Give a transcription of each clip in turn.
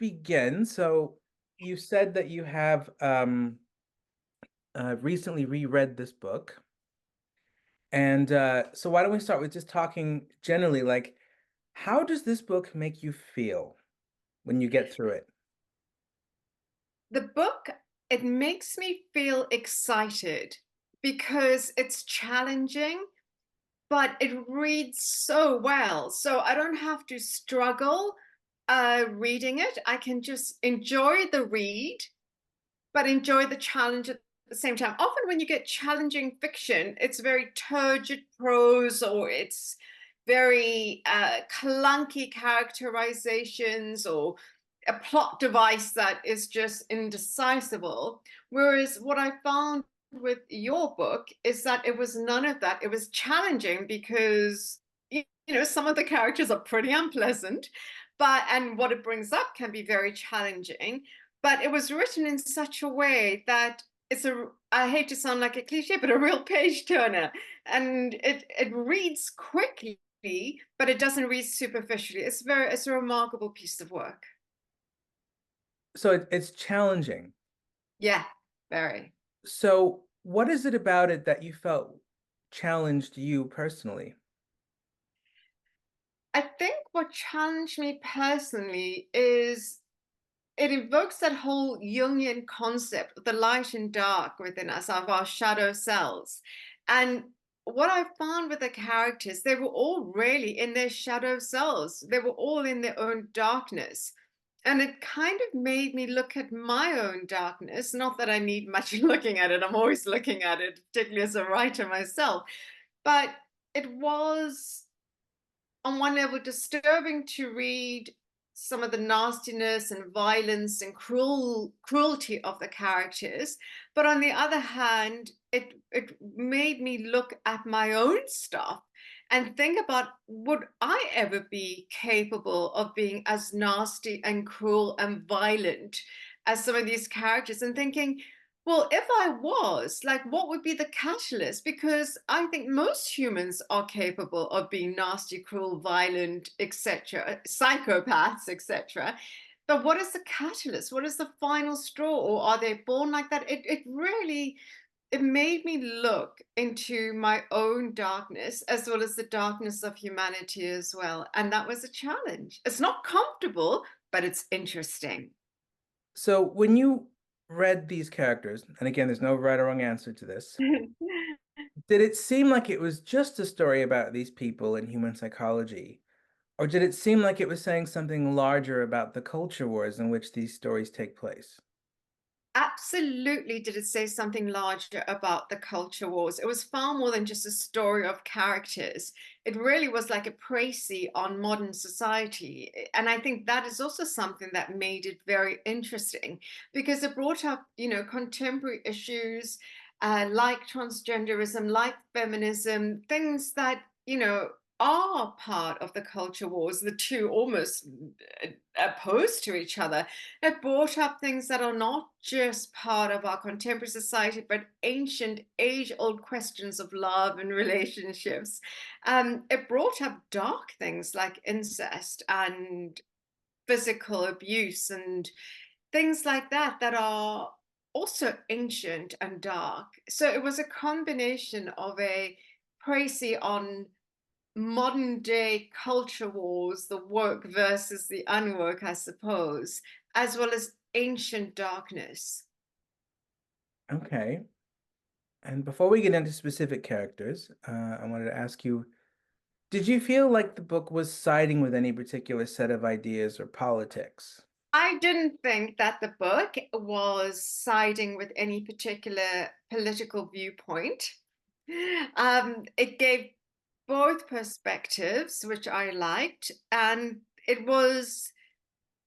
begin. So you said that you have recently reread this book. And so why don't we start with just talking generally, like, how does this book make you feel when you get through it? The book, it makes me feel excited because it's challenging, but it reads so well. So I don't have to struggle reading it. I can just enjoy the read, but enjoy the challenge at the same time. Often when you get challenging fiction, it's very turgid prose or it's very clunky characterizations or a plot device that is just indecisible. Whereas what I found with your book is that it was none of that. It was challenging because some of the characters are pretty unpleasant, and what it brings up can be very challenging, but it was written in such a way that I hate to sound like a cliche, but a real page turner. And it reads quickly, but it doesn't read superficially. It's a remarkable piece of work. So it's challenging. Yeah, very. So what is it about it that you felt challenged you personally? I think what challenged me personally is it evokes that whole Jungian concept of the light and dark within us, of our shadow selves. And what I found with the characters, they were all really in their shadow selves. They were all in their own darkness. And it kind of made me look at my own darkness. Not that I need much looking at it, I'm always looking at it, particularly as a writer myself. But it was on one level disturbing to read some of the nastiness and violence and cruelty of the characters, but on the other hand it made me look at my own stuff and think about, would I ever be capable of being as nasty and cruel and violent as some of these characters, and thinking, well, if I was, like, what would be the catalyst? Because I think most humans are capable of being nasty, cruel, violent, etc., psychopaths, etc. But what is the catalyst? What is the final straw? Or are they born like that? It really, it made me look into my own darkness as well as the darkness of humanity as well. And that was a challenge. It's not comfortable, but it's interesting. So when you read these characters, and again, there's no right or wrong answer to this, did it seem like it was just a story about these people and human psychology? Or did it seem like it was saying something larger about the culture wars in which these stories take place? Absolutely did it say something larger about the culture wars. It was far more than just a story of characters. It really was like a précis on modern society. And I think that is also something that made it very interesting because it brought up, contemporary issues like transgenderism, like feminism, things that, are part of the culture wars, the two almost opposed to each other. It brought up things that are not just part of our contemporary society, but ancient, age-old questions of love and relationships. It brought up dark things like incest and physical abuse and things like that that are also ancient and dark. So it was a combination of a précis on modern day culture wars, the work versus the unwork, I suppose, as well as ancient darkness. Okay. And before we get into specific characters, I wanted to ask you, did you feel like the book was siding with any particular set of ideas or politics? I didn't think that the book was siding with any particular political viewpoint. It gave both perspectives, which I liked, and it was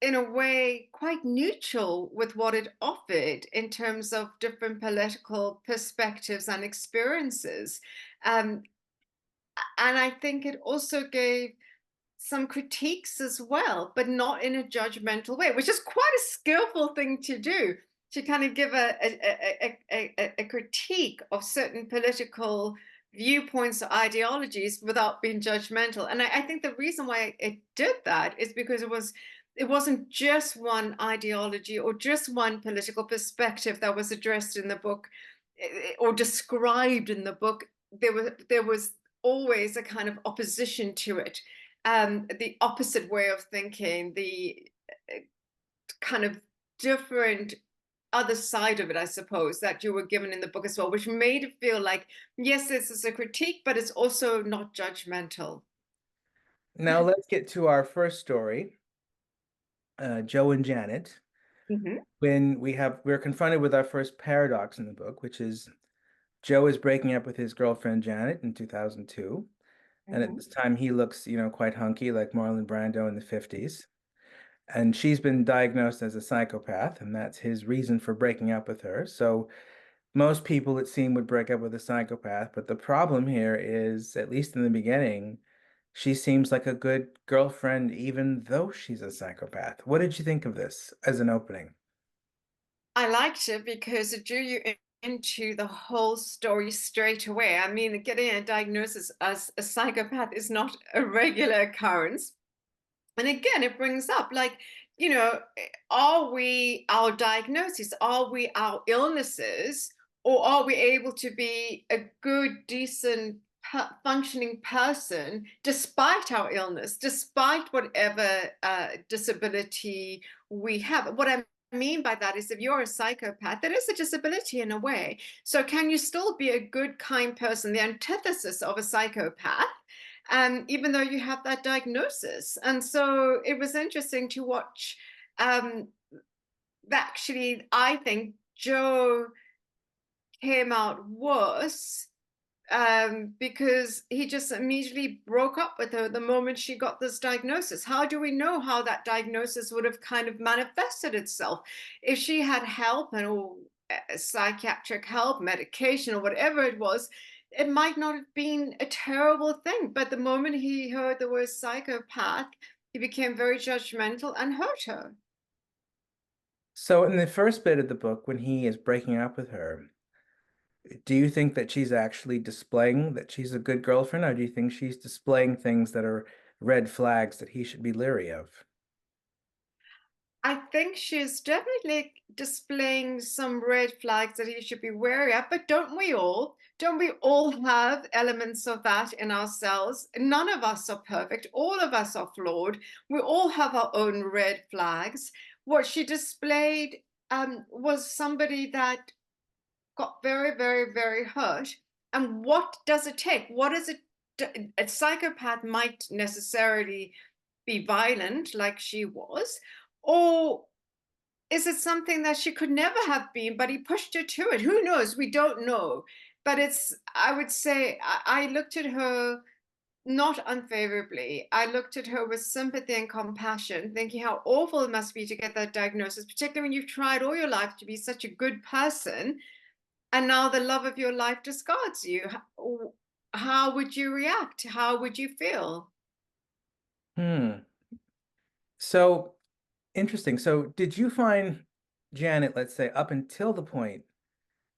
in a way quite neutral with what it offered in terms of different political perspectives and experiences. Um, and I think it also gave some critiques as well, but not in a judgmental way, which is quite a skillful thing to do, to kind of give a critique of certain political viewpoints or ideologies without being judgmental. And I think the reason why it did that is because it wasn't just one ideology or just one political perspective that was addressed in the book, or described in the book. There was always a kind of opposition to it, the opposite way of thinking, the kind of different other side of it, I suppose, that you were given in the book as well, which made it feel like, yes, this is a critique, but it's also not judgmental. Now let's get to our first story, Joe and Janet. Hmm. When we're confronted with our first paradox in the book, which is Joe is breaking up with his girlfriend Janet in 2002. And at Hmm. this time, he looks, quite hunky, like Marlon Brando in the 50s. And she's been diagnosed as a psychopath, and that's his reason for breaking up with her. So most people, it seemed, would break up with a psychopath. But the problem here is, at least in the beginning, she seems like a good girlfriend, even though she's a psychopath. What did you think of this as an opening? I liked it because it drew you into the whole story straight away. I mean, getting a diagnosis as a psychopath is not a regular occurrence. And again, it brings up, like, are we our diagnosis? Are we our illnesses? Or are we able to be a good, decent, functioning person despite our illness, despite whatever disability we have? What I mean by that is, if you're a psychopath, there is a disability in a way. So, can you still be a good, kind person, the antithesis of a psychopath? Even though you have that diagnosis. And so it was interesting to watch. Um, Actually, I think Joe came out worse, because he just immediately broke up with her the moment she got this diagnosis. How do we know how that diagnosis would have kind of manifested itself if she had help and or psychiatric help, medication, or whatever it was? It might not have been a terrible thing, but the moment he heard the word psychopath, he became very judgmental and hurt her. So, in the first bit of the book, when he is breaking up with her, do you think that she's actually displaying that she's a good girlfriend, or do you think she's displaying things that are red flags that he should be leery of? I think she's definitely displaying some red flags that he should be wary of, but don't we all? Don't we all have elements of that in ourselves? None of us are perfect. All of us are flawed. We all have our own red flags. What she displayed was somebody that got very, very, very hurt. And what does it take? What is it? A psychopath might necessarily be violent, like she was, or is it something that she could never have been, but he pushed her to it? Who knows? We don't know. But I would say, I looked at her not unfavorably. I looked at her with sympathy and compassion, thinking how awful it must be to get that diagnosis, particularly when you've tried all your life to be such a good person, and now the love of your life discards you. How would you react? How would you feel? Hmm. So interesting. So, did you find Janet, let's say, up until the point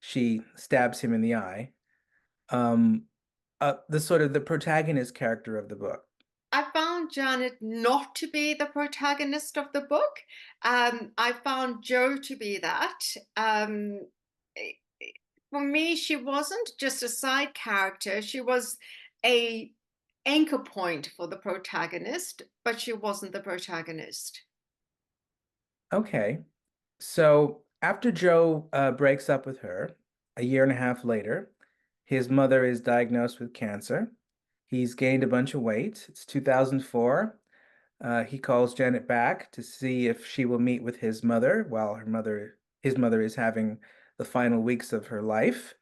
she stabs him in the eye, um, the sort of the protagonist character of the book? I found Janet not to be the protagonist of the book. I found Joe to be that. Eh, for me, she wasn't just a side character. She was a anchor point for the protagonist, but she wasn't the protagonist. Okay. So after Joe breaks up with her, a year and a half later, his mother is diagnosed with cancer. He's gained a bunch of weight. It's 2004. He calls Janet back to see if she will meet with his mother while his mother is having the final weeks of her life.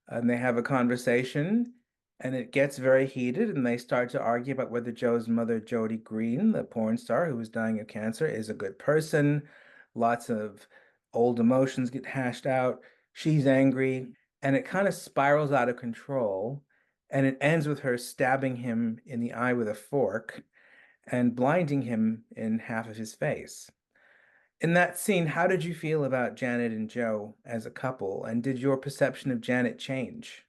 And they have a conversation, and it gets very heated, and they start to argue about whether Joe's mother, Jody Green, the porn star who was dying of cancer, is a good person. Lots of old emotions get hashed out. She's angry, and it kind of spirals out of control. And it ends with her stabbing him in the eye with a fork and blinding him in half of his face. In that scene, how did you feel about Janet and Joe as a couple, and did your perception of Janet change?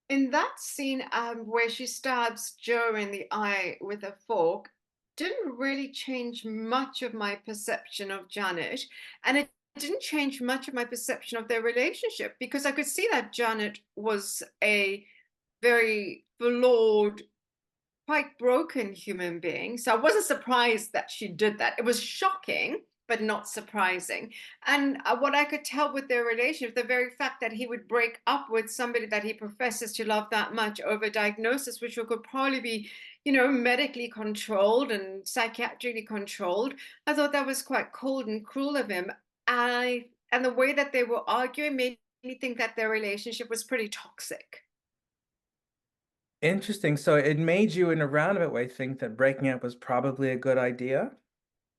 In that scene, where she stabs Joe in the eye with a fork, didn't really change much of my perception of Janet, and it didn't change much of my perception of their relationship because I could see that Janet was a very flawed, quite broken human being. So I wasn't surprised that she did that. It was shocking, but not surprising. And what I could tell with their relationship, the very fact that he would break up with somebody that he professes to love that much over diagnosis, which could probably be, medically controlled and psychiatrically controlled. I thought that was quite cold and cruel of him. And the way that they were arguing made me think that their relationship was pretty toxic. Interesting. So it made you, in a roundabout way, think that breaking up was probably a good idea.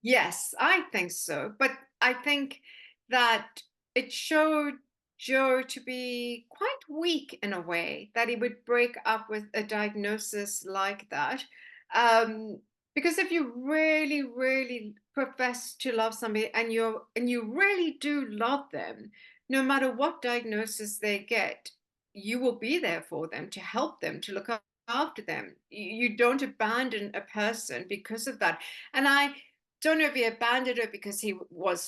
Yes, I think so. But I think that it showed Joe to be quite weak in a way, that he would break up with a diagnosis like that. Um, because if you really, really profess to love somebody and you really do love them, no matter what diagnosis they get, you will be there for them, to help them, to look after them. You don't abandon a person because of that. And I don't know if he abandoned her because he was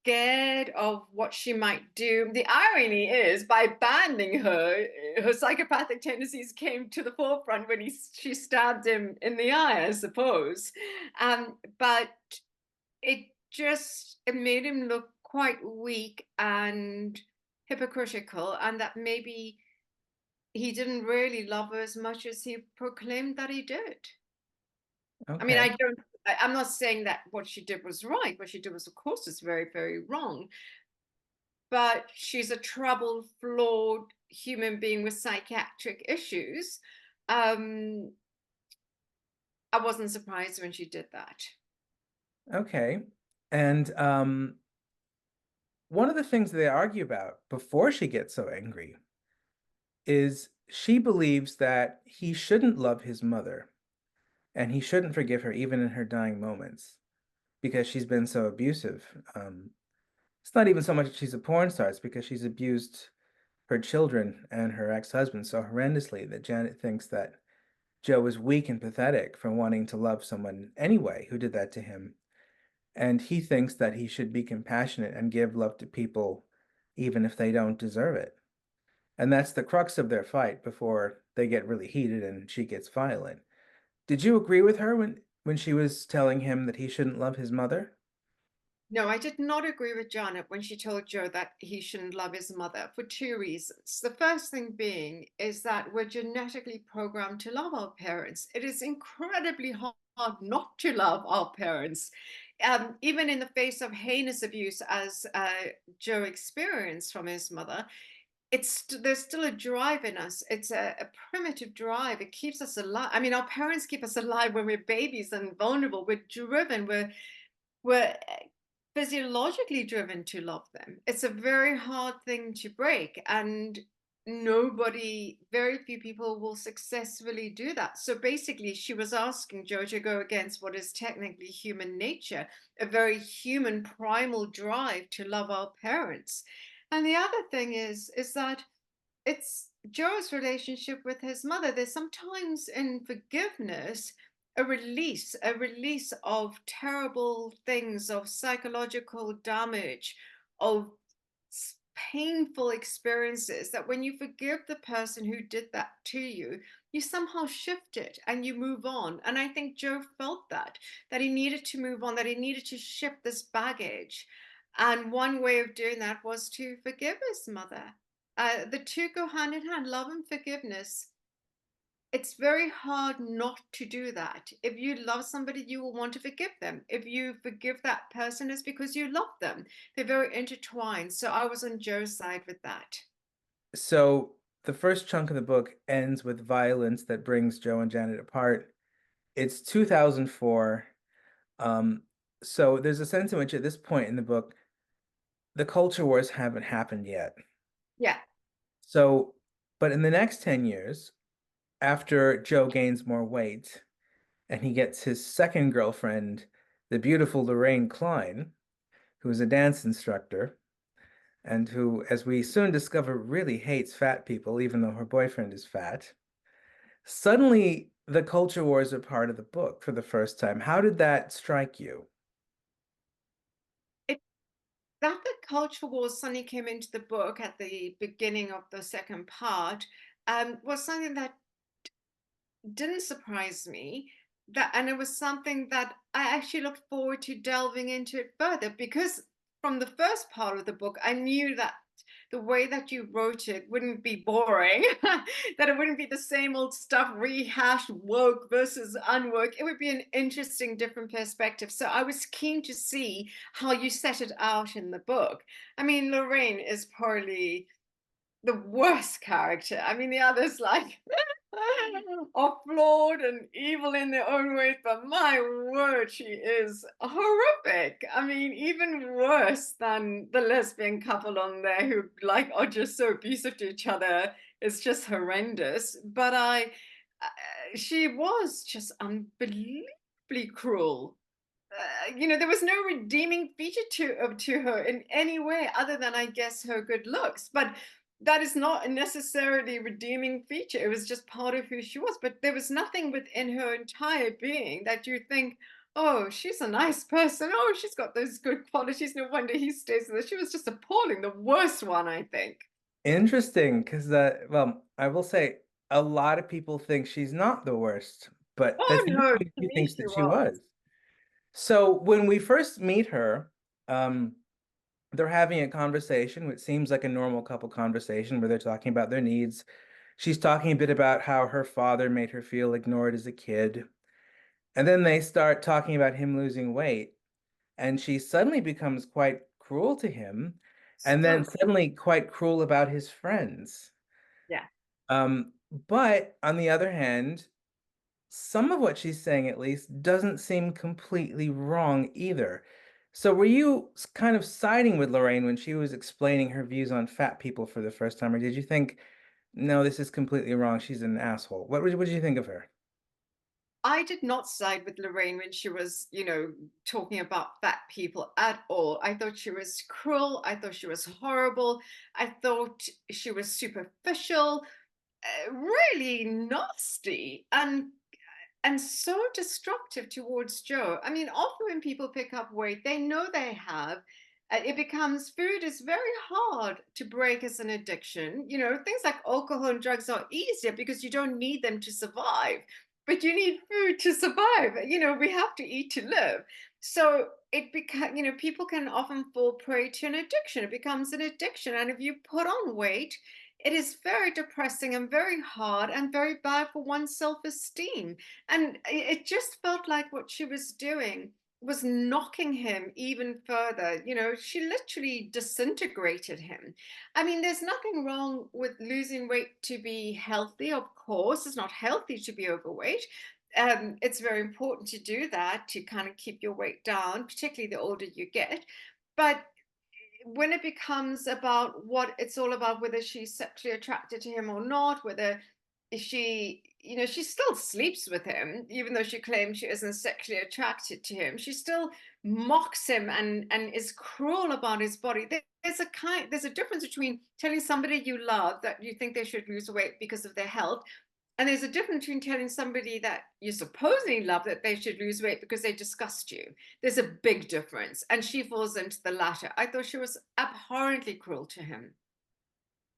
scared of what she might do. The irony is, by abandoning her, her psychopathic tendencies came to the forefront when she stabbed him in the eye, I suppose. But it made him look quite weak and hypocritical, and that maybe he didn't really love her as much as he proclaimed that he did. I mean, Okay. I'm not saying that what she did was right. What she did was, of course, is very, very wrong. But she's a troubled, flawed human being with psychiatric issues. Um, I wasn't surprised when she did that. Okay. And one of the things they argue about before she gets so angry is she believes that he shouldn't love his mother and he shouldn't forgive her even in her dying moments because she's been so abusive. It's not even so much that she's a porn star, it's because she's abused her children and her ex-husband so horrendously that Janet thinks that Joe is weak and pathetic for wanting to love someone anyway who did that to him. And he thinks that he should be compassionate and give love to people even if they don't deserve it. And that's the crux of their fight before they get really heated and she gets violent. Did you agree with her when she was telling him that he shouldn't love his mother? No, I did not agree with Janet when she told Joe that he shouldn't love his mother for two reasons. The first thing being is that we're genetically programmed to love our parents. It is incredibly hard not to love our parents, even in the face of heinous abuse, as Joe experienced from his mother. There's still a drive in us. It's a primitive drive. It keeps us alive. I mean, our parents keep us alive when we're babies and vulnerable. We're driven. We're physiologically driven to love them. It's a very hard thing to break, and very few people will successfully do that. So basically, she was asking Joe to go against what is technically human nature, a very human primal drive to love our parents. And the other thing is that it's Joe's relationship with his mother. There's sometimes in forgiveness a release of terrible things, of psychological damage, of painful experiences, that when you forgive the person who did that to you, you somehow shift it and you move on. And I think Joe felt that he needed to move on, that he needed to shift this baggage. And one way of doing that was to forgive his mother. The two go hand in hand, love and forgiveness. It's very hard not to do that. If you love somebody, you will want to forgive them. If you forgive that person, it's because you love them. They're very intertwined. So I was on Joe's side with that. So the first chunk of the book ends with violence that brings Joe and Janet apart. It's 2004. Um, so there's a sense in which at this point in the book, the culture wars haven't happened yet. Yeah. So, but in the next 10 years, after Joe gains more weight and he gets his second girlfriend, the beautiful Lorraine Klein, who is a dance instructor and who, as we soon discover, really hates fat people, even though her boyfriend is fat. Suddenly, the culture wars are part of the book for the first time. How did that strike you? It, that the culture wars suddenly came into the book at the beginning of the second part was something that didn't surprise me. That, and it was something that I actually looked forward to delving into it further, because from the first part of the book I knew that the way that you wrote it wouldn't be boring, that it wouldn't be the same old stuff rehashed, woke versus unwoke. It would be an interesting different perspective, so I was keen to see how you set it out in the book. I mean, Lorraine is probably the worst character. I mean, the others like are flawed and evil in their own ways, but my word, she is horrific. I mean, even worse than the lesbian couple on there who like are just so abusive to each other. It's just horrendous. But she was just unbelievably cruel. There was no redeeming feature to her in any way other than, I guess, her good looks. But that is not a necessarily redeeming feature. It was just part of who she was. But there was nothing within her entire being that you think, oh, she's a nice person. Oh, she's got those good qualities. No wonder he stays with her. She was just appalling, the worst one, I think. Interesting, because well, I will say a lot of people think she's not the worst, but Oh that's no, interesting to she me thinks she that she was. was. So when we first meet her, um, they're having a conversation, which seems like a normal couple conversation where they're talking about their needs. She's talking a bit about how her father made her feel ignored as a kid. And then they start talking about him losing weight, and she suddenly becomes quite cruel to him, and then So suddenly quite cruel about his friends. yeah. But on the other hand, some of what she's saying at least doesn't seem completely wrong either. So were you kind of siding with Lorraine when she was explaining her views on fat people for the first time, or did you think, no, this is completely wrong, she's an asshole? What did you think of her? I did not side with Lorraine when she was, talking about fat people at all. I thought she was cruel. I thought she was horrible. I thought she was superficial, really nasty, and so destructive towards Joe. I mean, often when people pick up weight, they know they have. It becomes food is very hard to break as an addiction. Things like alcohol and drugs are easier because you don't need them to survive, but you need food to survive. We have to eat to live. So it becomes, people can often fall prey to an addiction. It becomes an addiction. And if you put on weight, it is very depressing and very hard and very bad for one's self-esteem. And it just felt like what she was doing was knocking him even further. She literally disintegrated him. I mean, there's nothing wrong with losing weight to be healthy. Of course, it's not healthy to be overweight. It's very important to do that, to kind of keep your weight down, particularly the older you get. But when it becomes about what it's all about, whether she's sexually attracted to him or not, whether she still sleeps with him, even though she claims she isn't sexually attracted to him. She still mocks him and is cruel about his body. There's a difference between telling somebody you love that you think they should lose weight because of their health, and there's a difference between telling somebody that you supposedly love that they should lose weight because they disgust you. There's a big difference. And she falls into the latter. I thought she was abhorrently cruel to him.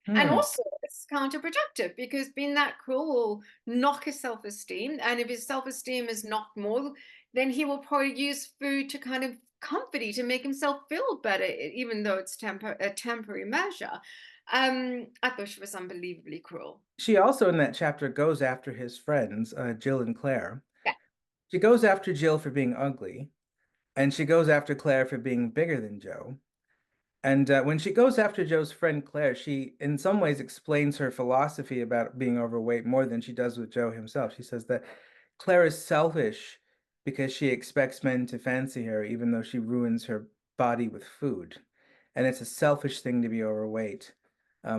And Hmm. also, it's counterproductive because being that cruel will knock his self esteem. And if his self esteem is knocked more, then he will probably use food to kind of comfort you, to make himself feel better, even though it's a temporary measure. I thought she was unbelievably cruel. She also in that chapter goes after his friends, Jill and Claire. Yeah. She goes after Jill for being ugly, and she goes after Claire for being bigger than Joe. And when she goes after Joe's friend Claire, she in some ways explains her philosophy about being overweight more than she does with Joe himself. She says that Claire is selfish because she expects men to fancy her, even though she ruins her body with food. And it's a selfish thing to be overweight,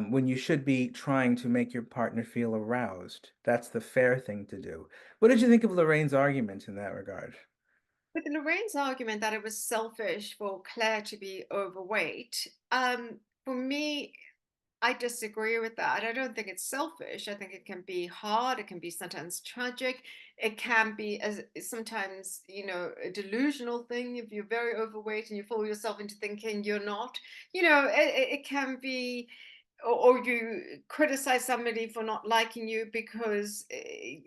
when you should be trying to make your partner feel aroused. That's the fair thing to do. What did you think of Lorraine's argument in that regard? With Lorraine's argument that it was selfish for Claire to be overweight, for me, I disagree with that. I don't think it's selfish. I think it can be hard. It can be sometimes tragic. It can be as sometimes, a delusional thing if you're very overweight and you fool yourself into thinking you're not. It can be, or you criticize somebody for not liking you because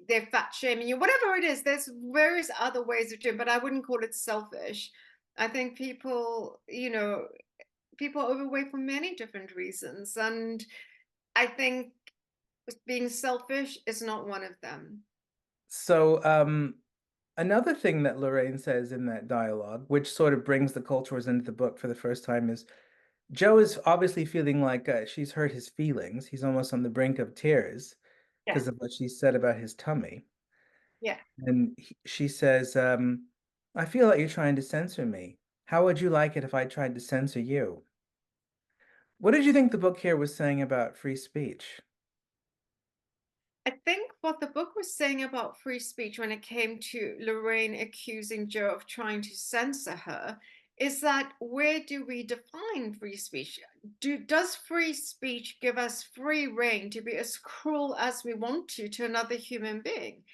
they're fat shaming you. Whatever it is, there's various other ways of doing. But I wouldn't call it selfish. I think people are overweight for many different reasons. And I think being selfish is not one of them. So, another thing that Lorraine says in that dialogue, which sort of brings the cultures into the book for the first time, is Joe is obviously feeling like she's hurt his feelings. He's almost on the brink of tears Yeah. because of what she said about his tummy. Yeah. And she says, I feel like you're trying to censor me. How would you like it if I tried to censor you? What did you think the book here was saying about free speech? I think what the book was saying about free speech when it came to Lorraine accusing Joe of trying to censor her is that where do we define free speech? Does free speech give us free reign to be as cruel as we want to another human being?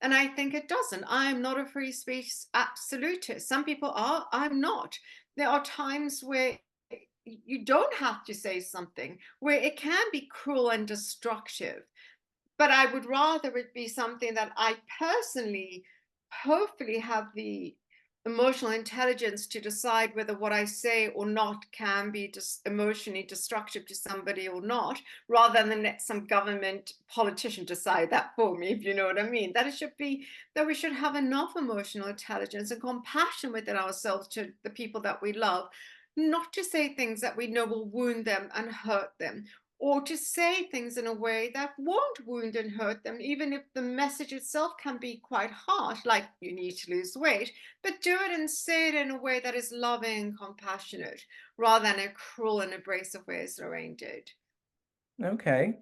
And I think it doesn't. I'm not a free speech absolutist. Some people are, I'm not. There are times where you don't have to say something, where it can be cruel and destructive, but I would rather it be something that I personally, hopefully, have the emotional intelligence to decide whether what I say or not can be just emotionally destructive to somebody or not, rather than let some government politician decide that for me, if you know what I mean. That it should be that we should have enough emotional intelligence and compassion within ourselves to the people that we love, not to say things that we know will wound them and hurt them, or to say things in a way that won't wound and hurt them, even if the message itself can be quite harsh, like you need to lose weight, but do it and say it in a way that is loving and compassionate, rather than a cruel and abrasive way as Lorraine did. Okay.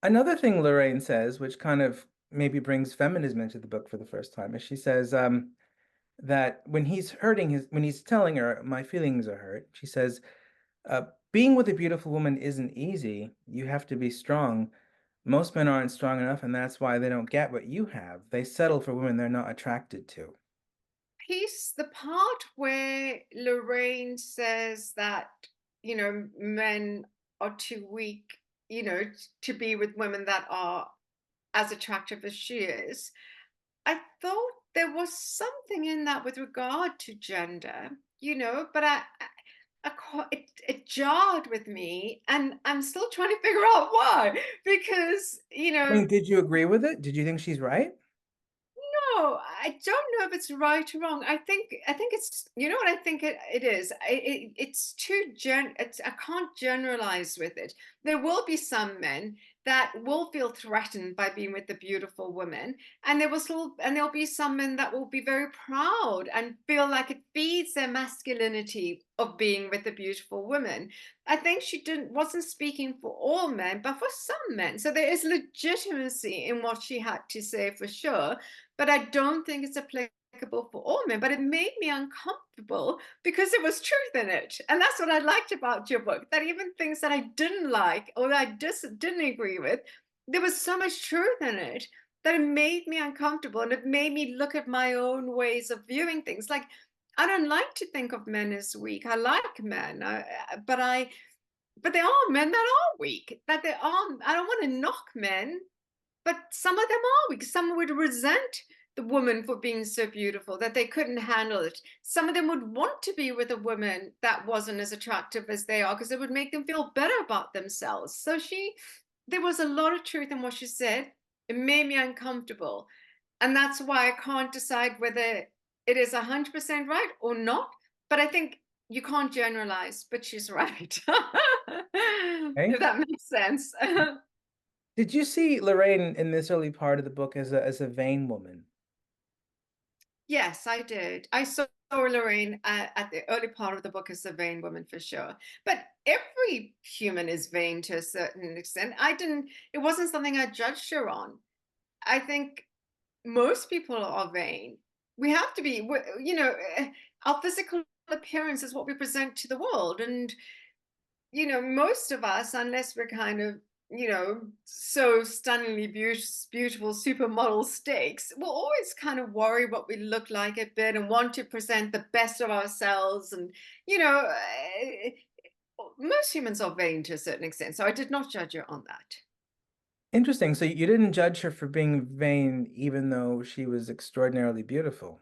Another thing Lorraine says, which kind of maybe brings feminism into the book for the first time, is she says that when he's telling her, my feelings are hurt, she says, being with a beautiful woman isn't easy. You have to be strong. Most men aren't strong enough, and that's why they don't get what you have. They settle for women they're not attracted to. The part where Lorraine says that, men are too weak, to be with women that are as attractive as she is, I thought there was something in that with regard to gender, but it jarred with me, and I'm still trying to figure out why. Because, I mean, did you agree with it? Did you think she's right? no, I don't know if it's right or wrong. I think it's, what I think it is. I can't generalize with it. There will be some men that will feel threatened by being with the beautiful woman, and there'll be some men that will be very proud and feel like it feeds their masculinity of being with a beautiful woman. I think she didn't wasn't speaking for all men, but for some men. So there is legitimacy in what she had to say for sure, but I don't think it's applicable for all men. But it made me uncomfortable because there was truth in it. And that's what I liked about your book, that even things that I didn't like or that I didn't agree with, there was so much truth in it that it made me uncomfortable, and it made me look at my own ways of viewing things. Like, I don't like to think of men as weak. I like men, but there are men that are weak. That there are. I don't want to knock men, but some of them are weak. Some would resent the woman for being so beautiful that they couldn't handle it. Some of them would want to be with a woman that wasn't as attractive as they are because it would make them feel better about themselves. So there was a lot of truth in what she said. It made me uncomfortable. And that's why I can't decide whether it is 100% right or not. But I think you can't generalize, but she's right. If Okay. that makes sense. Did you see Lorraine in this early part of the book as a vain woman? Yes, I did. I saw Lorraine at the early part of the book as a vain woman for sure. But every human is vain to a certain extent. It wasn't something I judged her on. I think most people are vain. We have to be, our physical appearance is what we present to the world. And most of us, unless we're kind of, so stunningly beautiful supermodel stakes, we'll always kind of worry what we look like a bit and want to present the best of ourselves. And, most humans are vain to a certain extent. So I did not judge her on that. Interesting. So you didn't judge her for being vain, even though she was extraordinarily beautiful.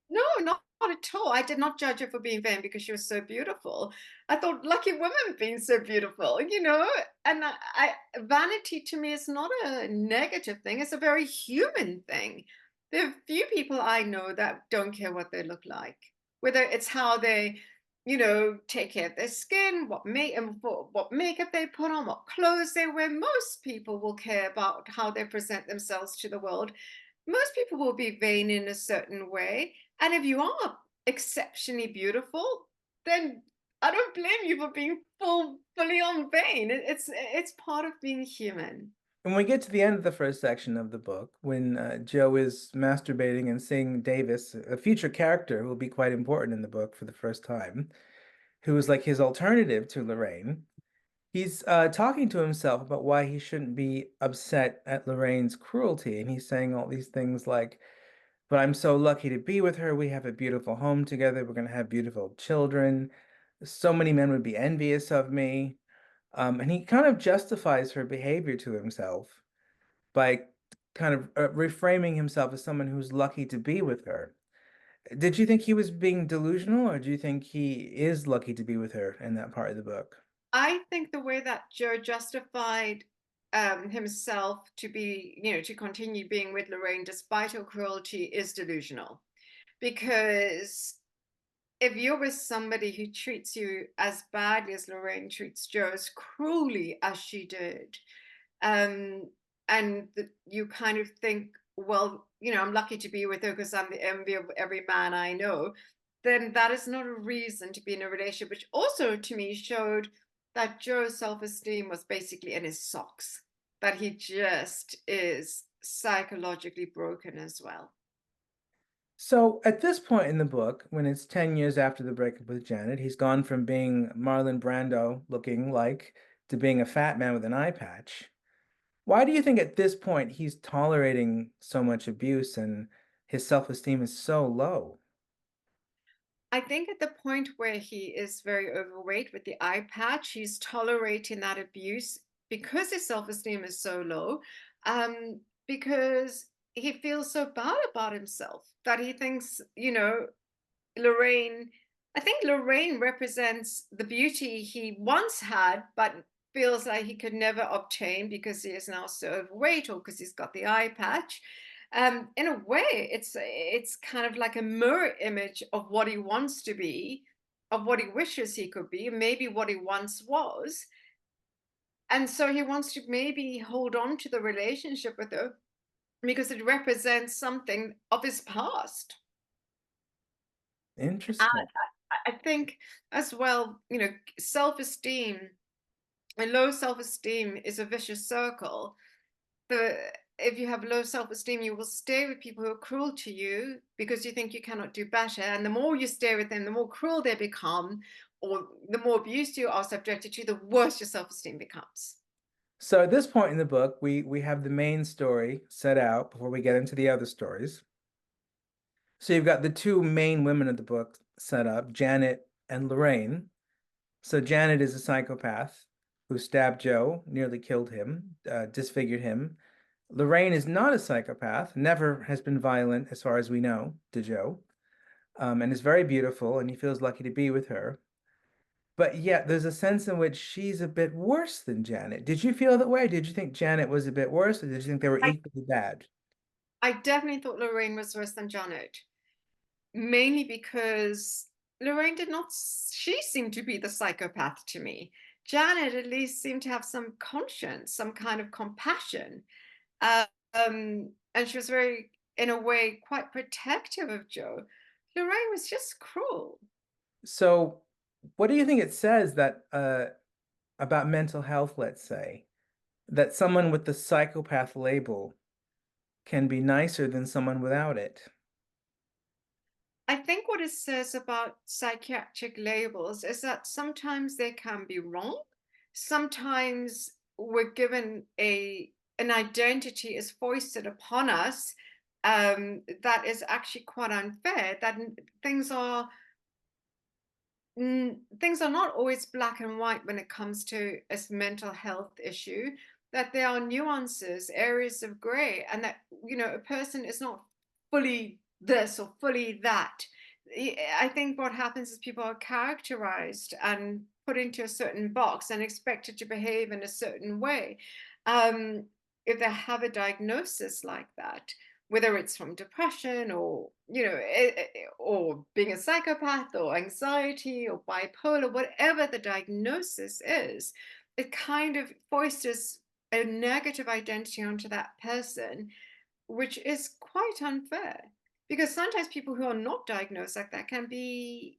No, not at all. I did not judge her for being vain because she was so beautiful. I thought lucky women being so beautiful, and vanity to me is not a negative thing. It's a very human thing. There are few people I know that don't care what they look like, whether it's how they, take care of their skin, what makeup they put on, what clothes they wear. Most people will care about how they present themselves to the world. Most people will be vain in a certain way. And if you are exceptionally beautiful, then I don't blame you for being fully on vain. It's part of being human. When we get to the end of the first section of the book, when Joe is masturbating and seeing Davis, a future character who will be quite important in the book for the first time, who is like his alternative to Lorraine, he's talking to himself about why he shouldn't be upset at Lorraine's cruelty. And he's saying all these things like, but I'm so lucky to be with her. We have a beautiful home together. We're going to have beautiful children. So many men would be envious of me. And he kind of justifies her behavior to himself by kind of reframing himself as someone who's lucky to be with her. Did you think he was being delusional, or do you think he is lucky to be with her in that part of the book? I think the way that Joe justified himself to be, to continue being with Lorraine despite her cruelty is delusional. Because if you're with somebody who treats you as badly as Lorraine treats Joe, as cruelly as she did, um, and you kind of think, well, I'm lucky to be with her because I'm the envy of every man I know, then that is not a reason to be in a relationship, which also to me showed that Joe's self-esteem was basically in his socks, that he just is psychologically broken as well. So at this point in the book, when it's 10 years after the breakup with Janet, he's gone from being Marlon Brando looking like to being a fat man with an eye patch. Why do you think at this point he's tolerating so much abuse and his self-esteem is so low? I think at the point where he is very overweight with the eye patch, he's tolerating that abuse because his self-esteem is so low, because he feels so bad about himself that he thinks, Lorraine, I think Lorraine represents the beauty he once had, but feels like he could never obtain because he is now so overweight or because he's got the eye patch. In a way, it's kind of like a mirror image of what he wants to be, of what he wishes he could be, maybe what he once was. And so he wants to maybe hold on to the relationship with her because it represents something of his past. Interesting. I think as well, self-esteem and low self-esteem is a vicious circle. The If you have low self-esteem, you will stay with people who are cruel to you because you think you cannot do better. And the more you stay with them, the more cruel they become, or the more abuse you are subjected to, the worse your self-esteem becomes. So at this point in the book, we have the main story set out before we get into the other stories. So you've got the two main women of the book set up, Janet and Lorraine. So Janet is a psychopath who stabbed Joe, nearly killed him, disfigured him. Lorraine is not a psychopath, never has been violent, as far as we know, to Joe, and is very beautiful, and he feels lucky to be with her. But yet, there's a sense in which she's a bit worse than Janet. Did you feel that way? Did you think Janet was a bit worse, or did you think they were I, equally bad? I definitely thought Lorraine was worse than Janet, mainly because Lorraine did not, she seemed to be the psychopath to me. Janet at least seemed to have some conscience, some kind of compassion. And she was very, in a way, quite protective of Joe. Lorraine was just cruel. So, what do you think it says that about mental health, let's say, that someone with the psychopath label can be nicer than someone without it? I think what it says about psychiatric labels is that sometimes they can be wrong. Sometimes we're given an identity is foisted upon us that is actually quite unfair. Things are things are not always black and white when it comes to a mental health issue. That there are nuances, areas of gray, and that a person is not fully this or fully that. I think what happens is people are characterized and put into a certain box and expected to behave in a certain way. Um, if they have a diagnosis like that, whether it's from depression or or being a psychopath or anxiety or bipolar, whatever the diagnosis is, it kind of foisters a negative identity onto that person, which is quite unfair, because sometimes people who are not diagnosed like that can be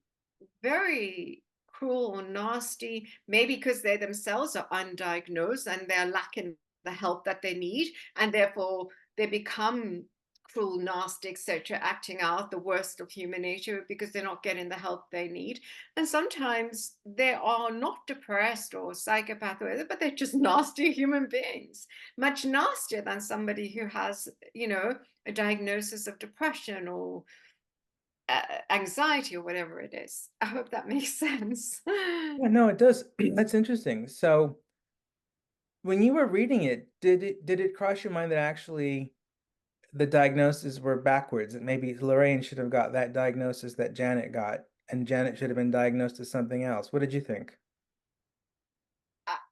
very cruel or nasty, maybe because they themselves are undiagnosed and they're lacking the help that they need, and therefore they become cruel, nasty, etc., acting out the worst of human nature because they're not getting the help they need. And sometimes they are not depressed or psychopath or whatever, but they're just nasty human beings, much nastier than somebody who has, a diagnosis of depression or anxiety or whatever it is. I hope that makes sense. Yeah, no, it does. That's interesting. So when you were reading it, did it cross your mind that actually the diagnoses were backwards? That maybe Lorraine should have got that diagnosis that Janet got, and Janet should have been diagnosed as something else. What did you think?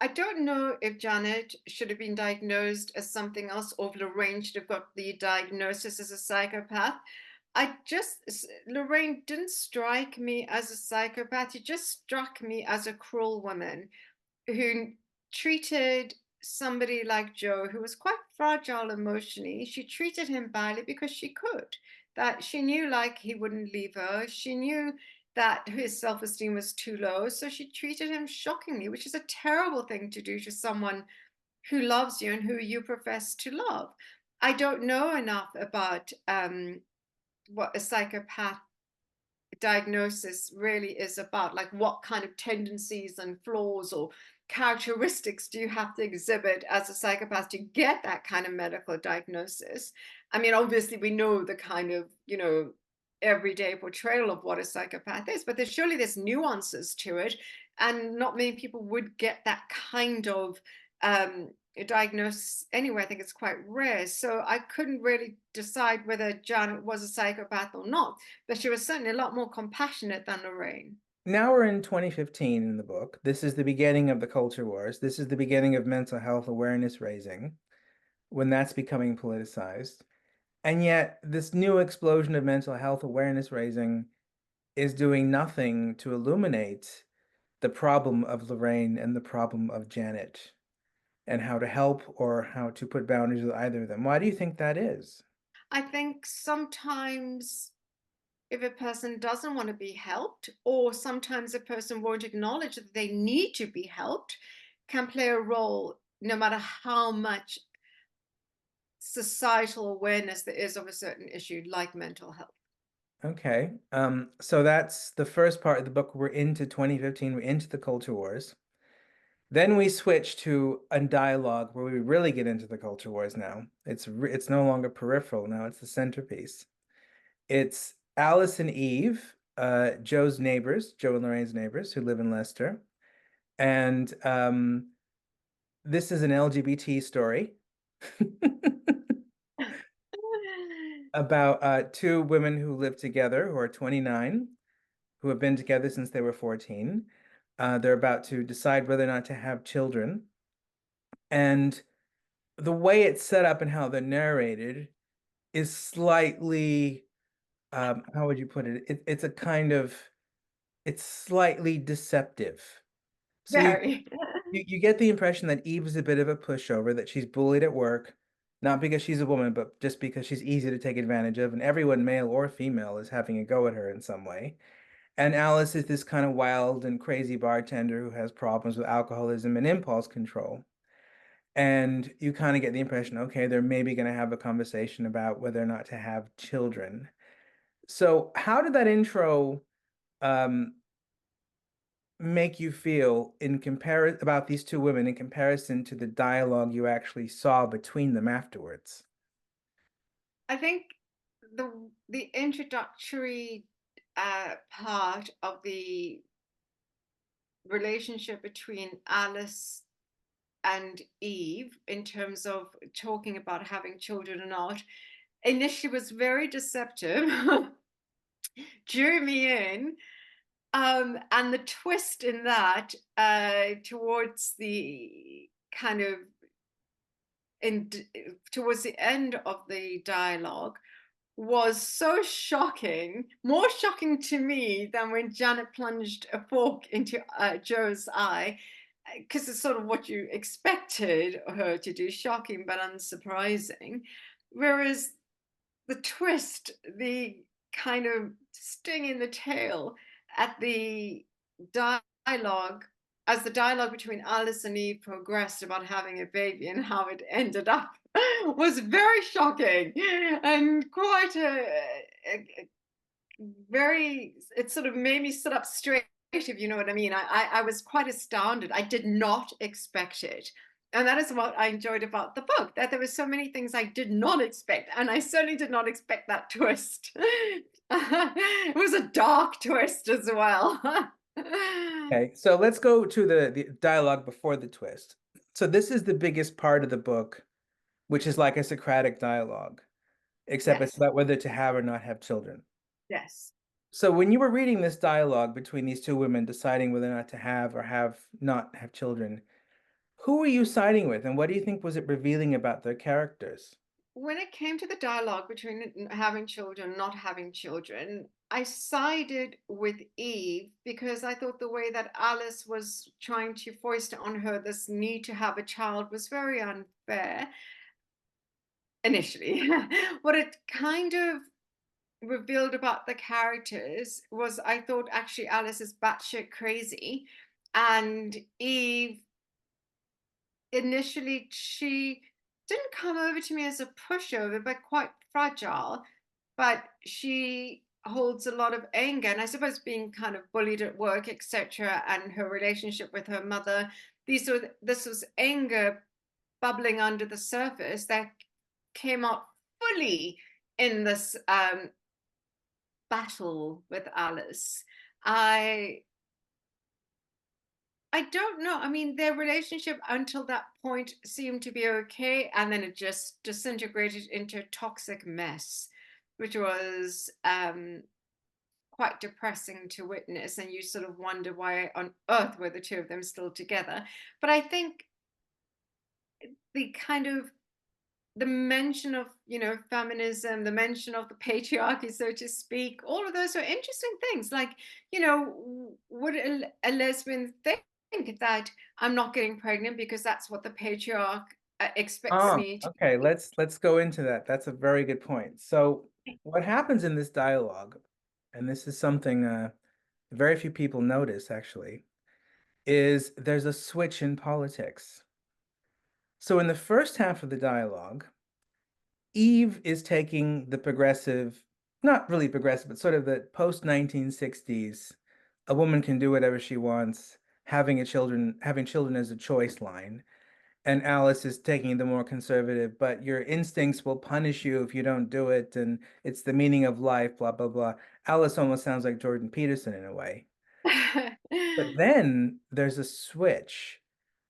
I don't know if Janet should have been diagnosed as something else or if Lorraine should have got the diagnosis as a psychopath. Lorraine didn't strike me as a psychopath. She just struck me as a cruel woman who treated somebody like Joe, who was quite fragile emotionally. She treated him badly because she could. That she knew, like, he wouldn't leave her. She knew that his self-esteem was too low, so she treated him shockingly, which is a terrible thing to do to someone who loves you and who you profess to love. I don't know enough about what a psychopath diagnosis really is about, like what kind of tendencies and flaws or characteristics do you have to exhibit as a psychopath to get that kind of medical diagnosis. I mean, obviously we know the kind of everyday portrayal of what a psychopath is, but there's nuances to it, and not many people would get that kind of diagnosis anyway. I think it's quite rare, so I couldn't really decide whether Janet was a psychopath or not, but she was certainly a lot more compassionate than Lorraine. Now we're in 2015 in the book. This is the beginning of the culture wars. This is the beginning of mental health awareness raising, when that's becoming politicized. And yet, this new explosion of mental health awareness raising is doing nothing to illuminate the problem of Lorraine and the problem of Janet, and how to help or how to put boundaries with either of them. Why do you think that is? I think sometimes if a person doesn't want to be helped, or sometimes a person won't acknowledge that they need to be helped, can play a role no matter how much societal awareness there is of a certain issue like mental health. Okay. So that's the first part of the book. We're into 2015, we're into the culture wars. Then we switch to a dialogue where we really get into the culture wars now. It's no longer peripheral, now it's the centerpiece. It's Alice and Eve, Joe's neighbors, Joe and Lorraine's neighbors who live in Leicester. And this is an LGBT story about two women who live together who are 29, who have been together since they were 14. They're about to decide whether or not to have children. And the way it's set up and how they're narrated is slightly, how would you put it? It's slightly deceptive. So Very. you get the impression that Eve is a bit of a pushover, that she's bullied at work, not because she's a woman, but just because she's easy to take advantage of, and everyone, male or female, is having a go at her in some way. And Alice is this kind of wild and crazy bartender who has problems with alcoholism and impulse control. And you kind of get the impression, okay, they're maybe going to have a conversation about whether or not to have children. So how did that intro um, make you feel in compare about these two women in comparison to the dialogue you actually saw between them afterwards? I think the introductory part of the relationship between Alice and Eve, in terms of talking about having children or not, initially was very deceptive, drew me in. And the twist in that, towards the kind of in towards the end of the dialogue, was so shocking, more shocking to me than when Janet plunged a fork into Joe's eye, because it's sort of what you expected her to do, shocking but unsurprising. Whereas the twist, the kind of sting in the tail at the dialogue, as the dialogue between Alice and Eve progressed about having a baby and how it ended up, was very shocking and quite a very, it sort of made me sit up straight, if you know what I mean. I was quite astounded. I did not expect it. And that is what I enjoyed about the book, that there were so many things I did not expect. And I certainly did not expect that twist. It was a dark twist as well. Okay, so let's go to the dialogue before the twist. So this is the biggest part of the book, which is like a Socratic dialogue, except it's Yes, about whether to have or not have children. yes. So when you were reading this dialogue between these two women deciding whether or not to have or have not have children, who were you siding with, and what do you think was it revealing about their characters? When it came to the dialogue between having children, not having children, I sided with Eve because I thought the way that Alice was trying to foist on her this need to have a child was very unfair initially. What it kind of revealed about the characters was, I thought actually Alice is batshit crazy, and Eve, initially she didn't come over to me as a pushover, but quite fragile. But she holds a lot of anger, and I suppose being kind of bullied at work, etc., and her relationship with her mother. This was anger bubbling under the surface that came out fully in this battle with Alice. I I don't know. I mean, their relationship until that point seemed to be okay, and then it just disintegrated into a toxic mess, which was quite depressing to witness. And you sort of wonder why on earth were the two of them still together. But I think the kind of the mention of, feminism, the mention of the patriarchy, so to speak, all of those are interesting things. Like, would a lesbian think that I'm not getting pregnant because that's what the patriarch expects Ah, me to okay, do? let's go into that. That's a very good point. So what happens in this dialogue, and this is something very few people notice actually, is there's a switch in politics. So in the first half of the dialogue, Eve is taking the progressive, not really progressive, but sort of the post 1960s, a woman can do whatever she wants, having children as a choice line. And Alice is taking the more conservative, but your instincts will punish you if you don't do it, and it's the meaning of life, blah, blah, blah. Alice almost sounds like Jordan Peterson in a way. But then there's a switch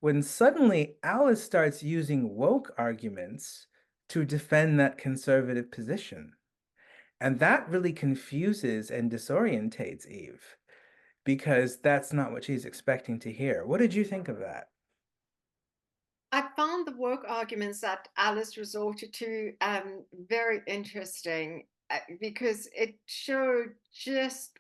when suddenly Alice starts using woke arguments to defend that conservative position. And that really confuses and disorientates Eve because that's not what she's expecting to hear. What did you think of that? I found the work arguments that Alice resorted to very interesting, because it showed just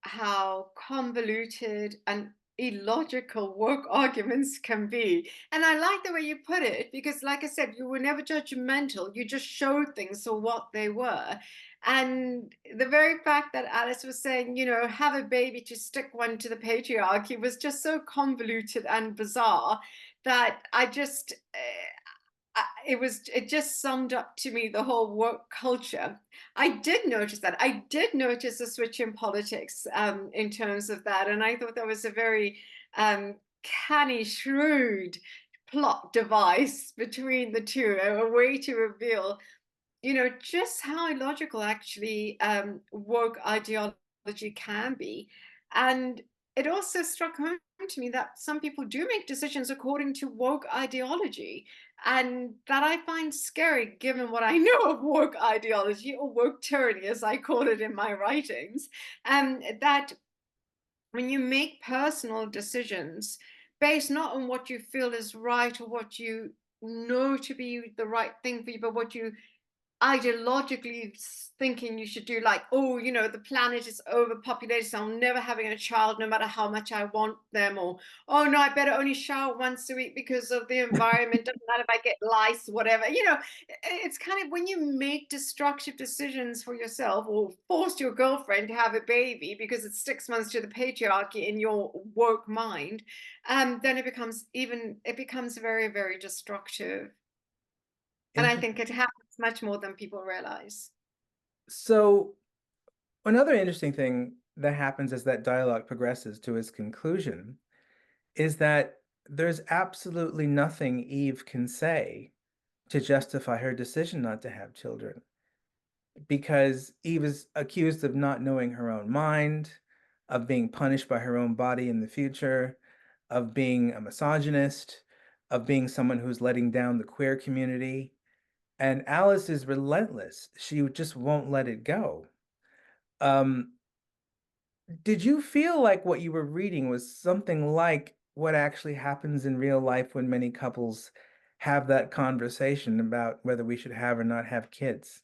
how convoluted and illogical work arguments can be. And I like the way you put it, because, like I said, you were never judgmental. You just showed things for what they were. And the very fact that Alice was saying, have a baby to stick one to the patriarchy was just so convoluted and bizarre that I just, it just summed up to me the whole work culture. I did notice that. I did notice a switch in politics in terms of that, and I thought that was a very canny, shrewd plot device between the two, a way to reveal, just how illogical actually woke ideology can be. And it also struck home to me that some people do make decisions according to woke ideology. And that I find scary given what I know of woke ideology, or woke tyranny, as I call it in my writings. That when you make personal decisions based not on what you feel is right or what you know to be the right thing for you, but what you ideologically thinking you should do, like, oh, the planet is overpopulated, so I'm never having a child no matter how much I want them, or oh no, I better only shower once a week because of the environment, doesn't matter if I get lice, whatever. It's kind of when you make destructive decisions for yourself, or force your girlfriend to have a baby because it's 6 months to the patriarchy in your woke mind, then it becomes very, very destructive. And I think it happens much more than people realize. So another interesting thing that happens as that dialogue progresses to its conclusion is that there's absolutely nothing Eve can say to justify her decision not to have children, because Eve is accused of not knowing her own mind, of being punished by her own body in the future, of being a misogynist, of being someone who's letting down the queer community. And Alice is relentless. She just won't let it go. Um, did you feel like what you were reading was something like what actually happens in real life when many couples have that conversation about whether we should have or not have kids?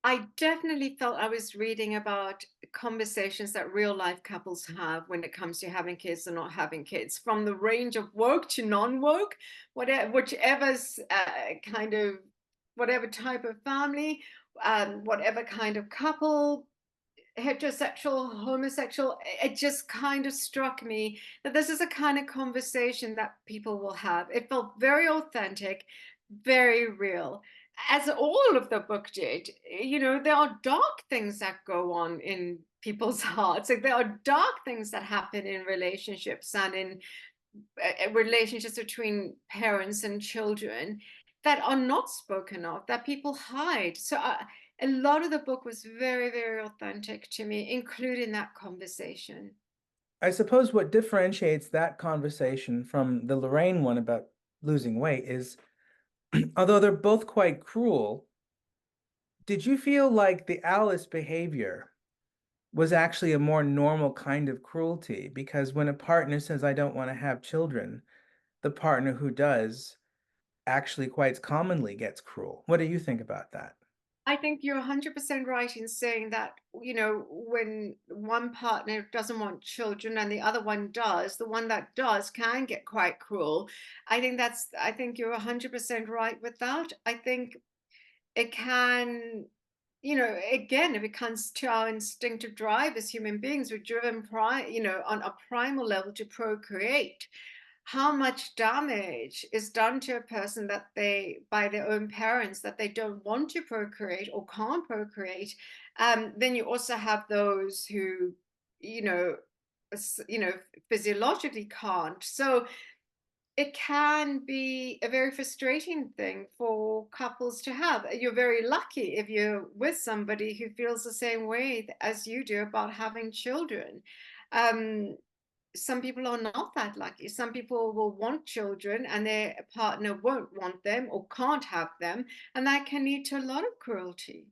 I definitely felt I was reading about conversations that real life couples have when it comes to having kids or not having kids, from the range of woke to non-woke, whichever's kind of whatever type of family, whatever kind of couple, heterosexual, homosexual. It just kind of struck me that this is a kind of conversation that people will have. It felt very authentic, very real, as all of the book did. There are dark things that go on in people's hearts. Like, there are dark things that happen in relationships and in relationships between parents and children that are not spoken of, that people hide. So a lot of the book was very, very authentic to me, including that conversation. I suppose what differentiates that conversation from the Lorraine one about losing weight is, although they're both quite cruel, did you feel like the Alice behavior was actually a more normal kind of cruelty? Because when a partner says, I don't want to have children, the partner who does actually quite commonly gets cruel. What do you think about that? I think you're 100% right in saying that, when one partner doesn't want children and the other one does, the one that does can get quite cruel. I think you're 100% right with that. I think it can, again, it becomes to our instinctive drive as human beings. We're driven on a primal level to procreate. How much damage is done to a person by their own parents, that they don't want to procreate or can't procreate. Then you also have those who, you know, physiologically can't. So it can be a very frustrating thing for couples to have. You're very lucky if you're with somebody who feels the same way as you do about having children. Um, some people are not that lucky. Some people will want children and their partner won't want them or can't have them, and that can lead to a lot of cruelty.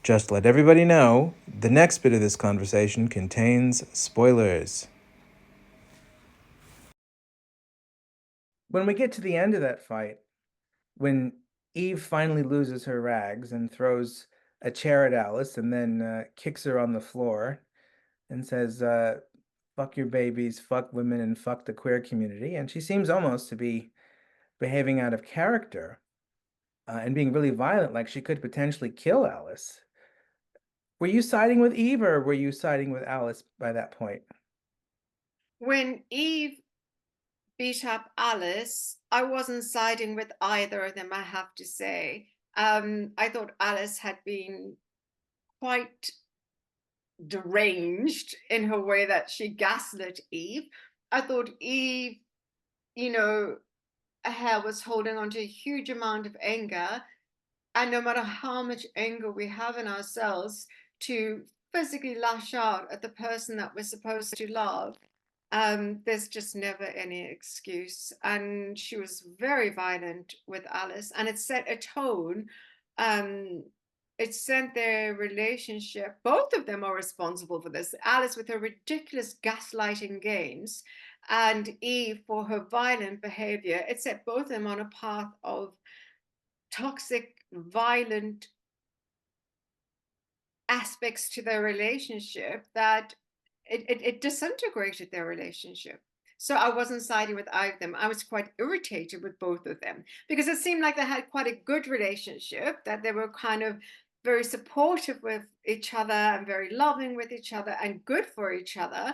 Just let everybody know, the next bit of this conversation contains spoilers. When we get to the end of that fight, when Eve finally loses her rags and throws a chair at Alice and then kicks her on the floor and says, fuck your babies, fuck women, and fuck the queer community. And she seems almost to be behaving out of character and being really violent, like she could potentially kill Alice. Were you siding with Eve or were you siding with Alice by that point? When Eve beat up Alice, I wasn't siding with either of them, I have to say. I thought Alice had been quite deranged in her way that she gaslit Eve. I thought Eve, you know, was holding on to a huge amount of anger. And no matter how much anger we have in ourselves, to physically lash out at the person that we're supposed to love, there's just never any excuse. And she was very violent with Alice, and it set a tone. Um, it sent their relationship, both of them are responsible for this. Alice with her ridiculous gaslighting games, and Eve for her violent behavior. It set both of them on a path of toxic, violent aspects to their relationship that it disintegrated their relationship. So I wasn't siding with either of them. I was quite irritated with both of them because it seemed like they had quite a good relationship, that they were kind of very supportive with each other and very loving with each other and good for each other.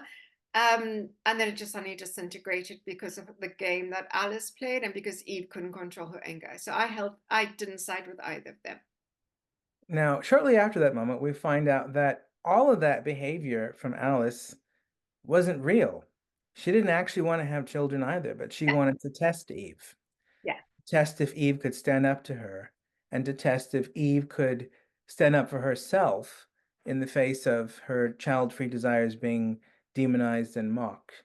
And then it just suddenly disintegrated because of the game that Alice played and because Eve couldn't control her anger. So I didn't side with either of them. Now, shortly after that moment, we find out that all of that behavior from Alice wasn't real. She didn't actually want to have children either, but she Yeah, wanted to test Eve, yeah. test if Eve could stand up to her, and to test if Eve could stand up for herself in the face of her child-free desires being demonized and mocked.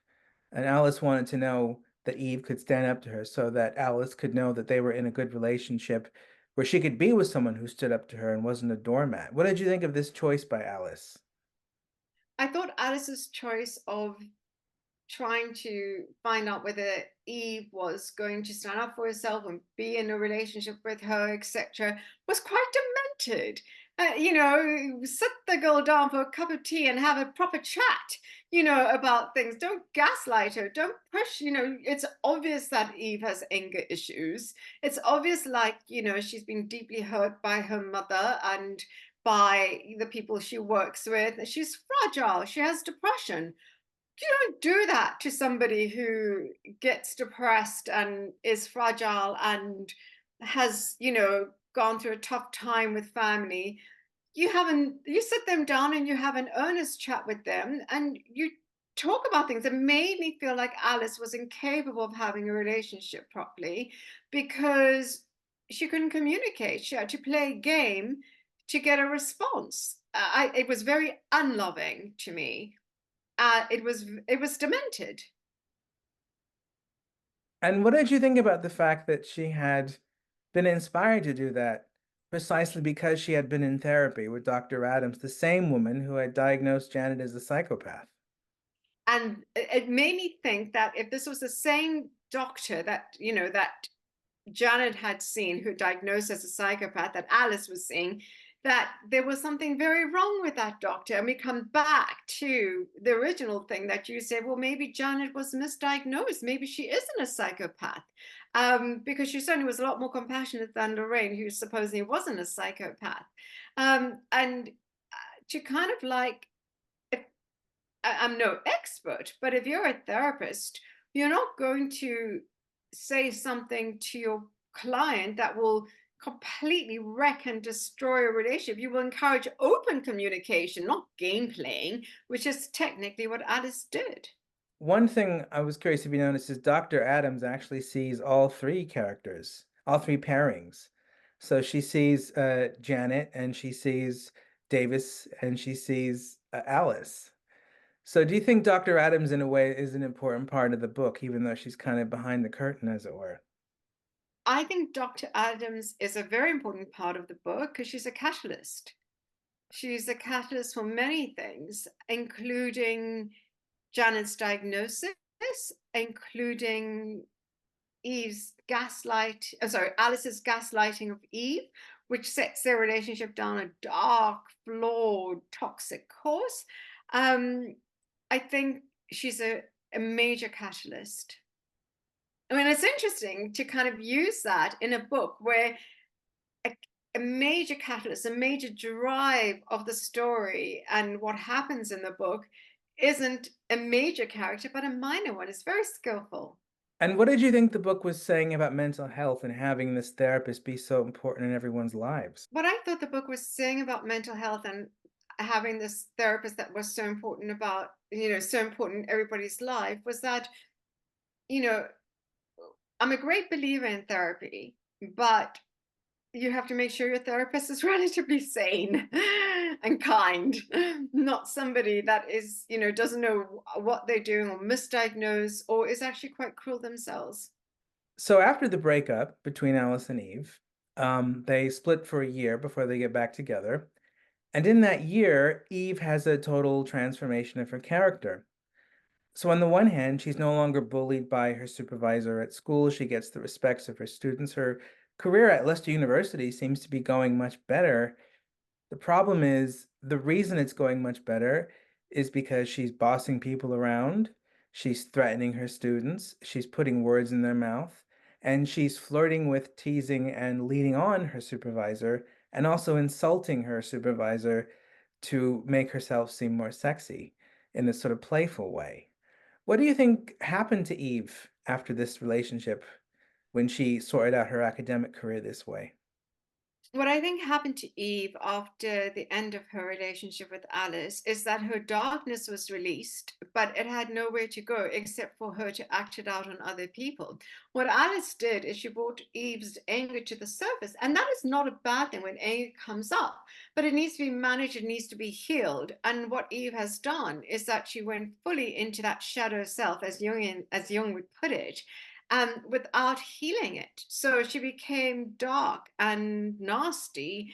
And Alice wanted to know that Eve could stand up to her so that Alice could know that they were in a good relationship where she could be with someone who stood up to her and wasn't a doormat. What did you think of this choice by Alice? I thought Alice's choice of trying to find out whether Eve was going to stand up for herself and be in a relationship with her, etc., was quite demented. Sit the girl down for a cup of tea and have a proper chat, about things. Don't gaslight her. Don't push. It's obvious that Eve has anger issues. It's obvious, like, she's been deeply hurt by her mother and by the people she works with. She's fragile. She has depression. You don't do that to somebody who gets depressed and is fragile and has, gone through a tough time with family. You sit them down and you have an earnest chat with them and you talk about things. It made me feel like Alice was incapable of having a relationship properly because she couldn't communicate. She had to play a game to get a response. It was very unloving to me. It was demented. And what did you think about the fact that she had been inspired to do that precisely because she had been in therapy with Dr. Adams, the same woman who had diagnosed Janet as a psychopath? And it made me think that if this was the same doctor that Janet had seen, who diagnosed as a psychopath, that Alice was seeing, that there was something very wrong with that doctor. And we come back to the original thing that you said, well, maybe Janet was misdiagnosed. Maybe she isn't a psychopath. Because she certainly was a lot more compassionate than Lorraine, who supposedly wasn't a psychopath. And to kind of like, I'm no expert, but if you're a therapist, you're not going to say something to your client that will completely wreck and destroy a relationship. You will encourage open communication, not game playing, which is technically what Alice did. One thing I was curious if you noticed is Dr. Adams actually sees all three characters, all three pairings. So she sees Janet and she sees Davis and she sees Alice. So do you think Dr. Adams, in a way, is an important part of the book, even though she's kind of behind the curtain, as it were? I think Dr. Adams is a very important part of the book because she's a catalyst. She's a catalyst for many things, including Janet's diagnosis, including Alice's gaslighting of Eve, which sets their relationship down a dark, flawed, toxic course. I think she's a major catalyst. I mean, it's interesting to kind of use that in a book where a major catalyst, a major drive of the story and what happens in the book isn't a major character, but a minor one. It's very skillful. And what did you think the book was saying about mental health and having this therapist be so important in everyone's lives? What I thought the book was saying about mental health and having this therapist that was so important about, so important in everybody's life was that, you know, I'm a great believer in therapy, but you have to make sure your therapist is relatively sane and kind, not somebody that is, doesn't know what they're doing or misdiagnosed or is actually quite cruel themselves. So after the breakup between Alice and Eve, they split for a year before they get back together. And in that year, Eve has a total transformation of her character. So on the one hand, she's no longer bullied by her supervisor at school. She gets the respects of her students. Her career at Leicester University seems to be going much better. The problem is the reason it's going much better is because she's bossing people around, she's threatening her students, she's putting words in their mouth, and she's flirting with, teasing, and leading on her supervisor, and also insulting her supervisor to make herself seem more sexy in this sort of playful way. What do you think happened to Eve after this relationship when she sorted out her academic career this way? What I think happened to Eve after the end of her relationship with Alice is that her darkness was released, but it had nowhere to go except for her to act it out on other people. What Alice did is she brought Eve's anger to the surface, and that is not a bad thing when anger comes up, but it needs to be managed, it needs to be healed. And what Eve has done is that she went fully into that shadow self, as Jung would put it, without healing it. So she became dark and nasty.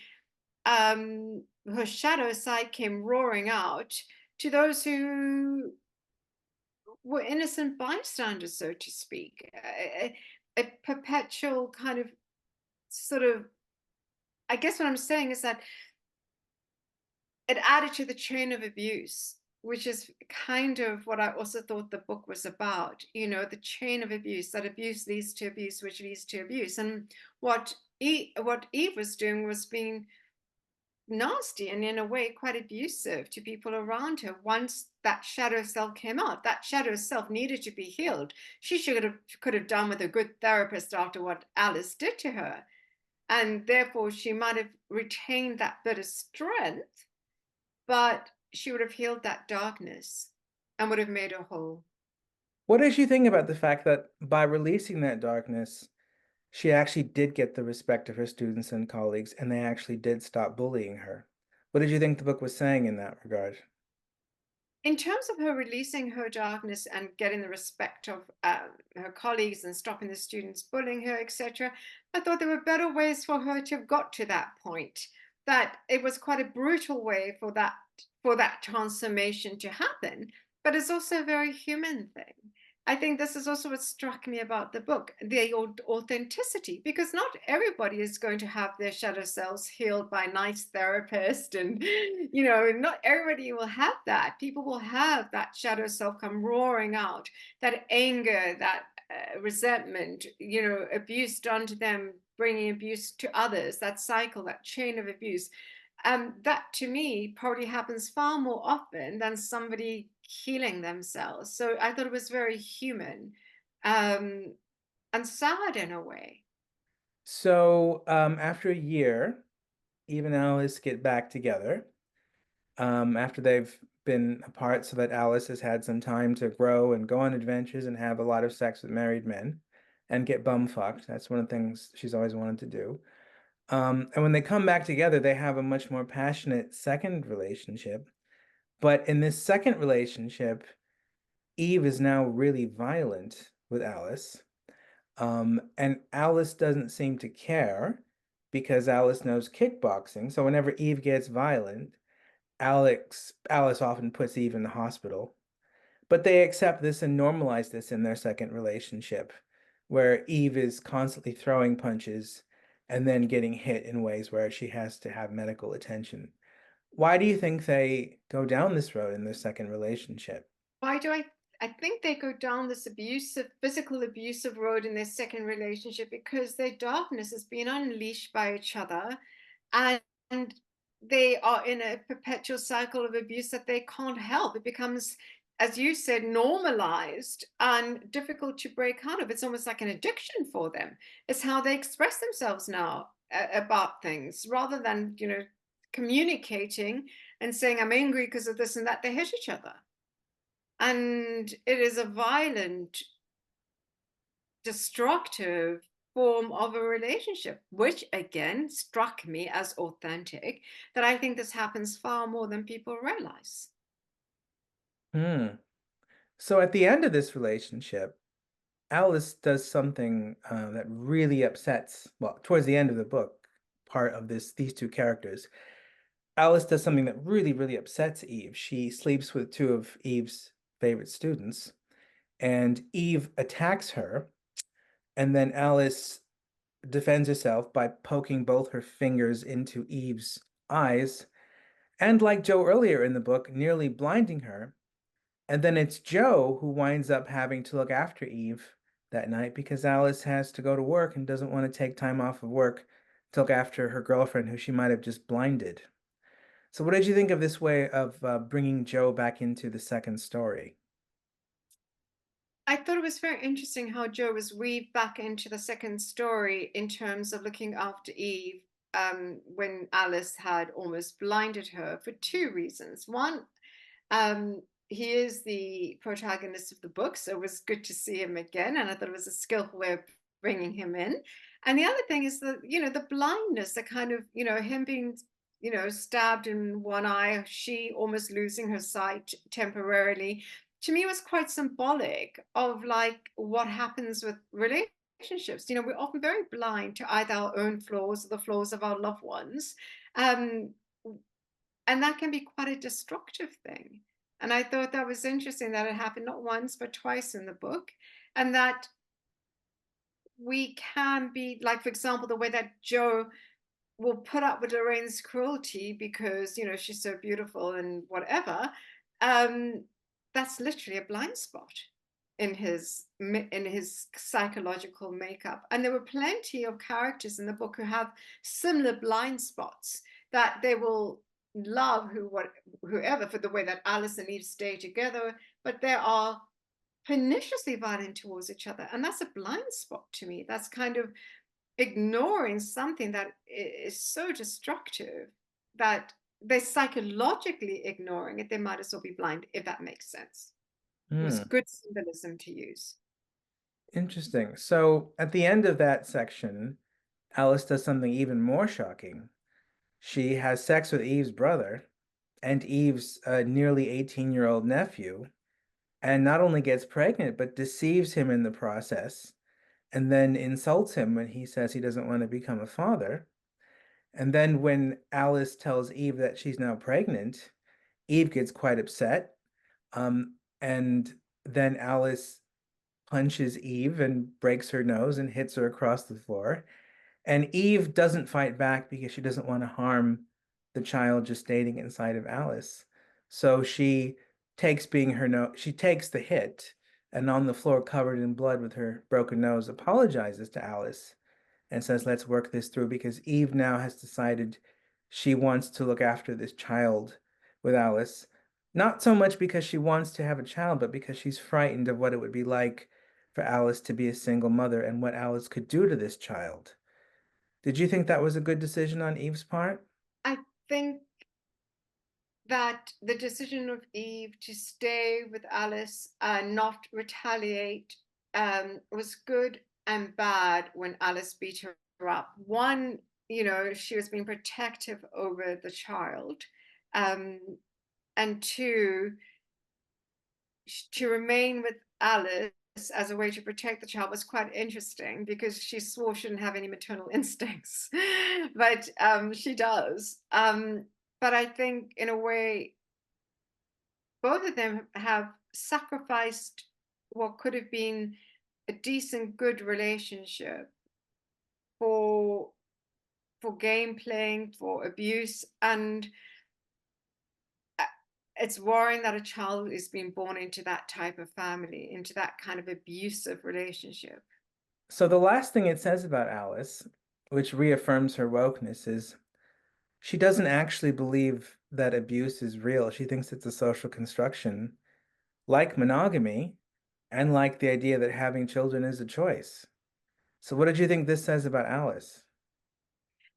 Her shadow side came roaring out to those who were innocent bystanders, so to speak. A perpetual kind of sort of, I guess what I'm saying is that it added to the chain of abuse, which is kind of what I also thought the book was about. The chain of abuse, that abuse leads to abuse, which leads to abuse. And what Eve was doing was being nasty and in a way quite abusive to people around her. Once that shadow self came out, that shadow self needed to be healed. She could have done with a good therapist after what Alice did to her. And therefore she might have retained that bit of strength, but she would have healed that darkness and would have made her whole. What did you think about the fact that by releasing that darkness, she actually did get the respect of her students and colleagues, and they actually did stop bullying her? What did you think the book was saying in that regard? In terms of her releasing her darkness and getting the respect of her colleagues and stopping the students bullying her, etc., I thought there were better ways for her to have got to that point. That it was quite a brutal way for that transformation to happen, but it's also a very human thing. I think this is also what struck me about the book, the authenticity, because not everybody is going to have their shadow selves healed by a nice therapist. And, not everybody will have that. People will have that shadow self come roaring out, that anger, that resentment, abuse done to them, bringing abuse to others, that cycle, that chain of abuse. That to me probably happens far more often than somebody healing themselves. So I thought it was very human, um, and sad in a way. So, after a year, Eve and Alice get back together. After they've been apart, so that Alice has had some time to grow and go on adventures and have a lot of sex with married men and get bumfucked. That's one of the things she's always wanted to do. And when they come back together, they have a much more passionate second relationship. But in this second relationship, Eve is now really violent with Alice. And Alice doesn't seem to care because Alice knows kickboxing. So whenever Eve gets violent, Alice often puts Eve in the hospital. But they accept this and normalize this in their second relationship, where Eve is constantly throwing punches and then getting hit in ways where she has to have medical attention. Why do you think they go down this road in their second relationship? Why do I think they go down this abusive, physical abusive road in their second relationship because their darkness has been unleashed by each other, and they are in a perpetual cycle of abuse that they can't help. It becomes as you said, normalized and difficult to break out of. It's almost like an addiction for them. It's how they express themselves now about things, rather than, communicating and saying, I'm angry because of this and that. They hit each other. And it is a violent, destructive form of a relationship, which again struck me as authentic, that I think this happens far more than people realize. Hmm. So at the end of this relationship, Alice does something that really upsets, well, towards the end of the book, part of these two characters. Alice does something that really, really upsets Eve. She sleeps with two of Eve's favorite students, and Eve attacks her, and then Alice defends herself by poking both her fingers into Eve's eyes, and like Joe earlier in the book, nearly blinding her. And then it's Joe who winds up having to look after Eve that night because Alice has to go to work and doesn't want to take time off of work to look after her girlfriend who she might have just blinded. So, what did you think of this way of bringing Joe back into the second story? I thought it was very interesting how Joe was weaved back into the second story in terms of looking after Eve, when Alice had almost blinded her, for two reasons. One, he is the protagonist of the book, so it was good to see him again, and I thought it was a skillful way of bringing him in. And the other thing is that, the blindness, the kind of, him being, stabbed in one eye, she almost losing her sight temporarily, to me was quite symbolic of like what happens with relationships. We're often very blind to either our own flaws or the flaws of our loved ones. Um, and that can be quite a destructive thing. And I thought that was interesting that it happened not once, but twice in the book. And that we can be, like, for example, the way that Joe will put up with Lorraine's cruelty because, she's so beautiful and whatever. Um, that's literally a blind spot in his psychological makeup. And there were plenty of characters in the book who have similar blind spots, that they will love whoever for the way that Alice and Eve stay together, but they are perniciously violent towards each other. And that's a blind spot to me. That's kind of ignoring something that is so destructive that they're psychologically ignoring it. They might as well be blind, if that makes sense. It was Hmm, good symbolism to use. interesting. So at the end of that section, Alice does something even more shocking. She has sex with Eve's brother and Eve's nearly 18-year-old nephew, and not only gets pregnant, but deceives him in the process, and then insults him when he says he doesn't want to become a father. And then when Alice tells Eve that she's now pregnant, Eve gets quite upset. And then Alice punches Eve and breaks her nose and hits her across the floor. And Eve doesn't fight back because she doesn't want to harm the child gestating inside of Alice. So she takes the hit and on the floor covered in blood with her broken nose apologizes to Alice and says, let's work this through because Eve now has decided she wants to look after this child with Alice. Not so much because she wants to have a child, but because she's frightened of what it would be like for Alice to be a single mother and what Alice could do to this child. Did you think that was a good decision on Eve's part? I think that the decision of Eve to stay with Alice and not retaliate, was good and bad when Alice beat her up. One, she was being protective over the child. Um, and two, to remain with Alice as a way to protect the child was quite interesting because she swore she didn't have any maternal instincts, but she does. But I think, in a way, both of them have sacrificed what could have been a decent, good relationship for game playing, for abuse, and it's worrying that a child is being born into that type of family, into that kind of abusive relationship. So the last thing it says about Alice, which reaffirms her wokeness, is she doesn't actually believe that abuse is real. She thinks it's a social construction. like monogamy, and like the idea that having children is a choice. So what did you think this says about Alice?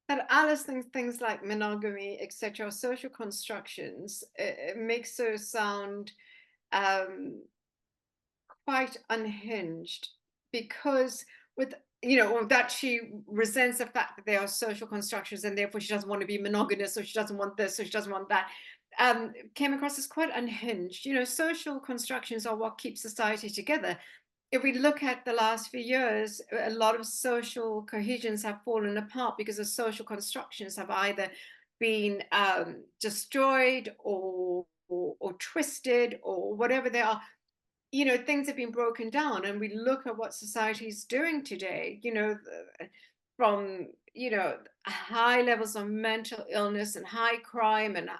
That Alice thinks things like monogamy, etc., social constructions, it makes her sound um, quite unhinged because with or that she resents the fact that they are social constructions and therefore she doesn't want to be monogamous, or she doesn't want this, or she doesn't want that. Came across as quite unhinged. Social constructions are what keeps society together. If we look at the last few years, a lot of social cohesions have fallen apart because the social constructions have either been destroyed or twisted or whatever they are. Things have been broken down, and we look at what society is doing today, from, high levels of mental illness and high crime and,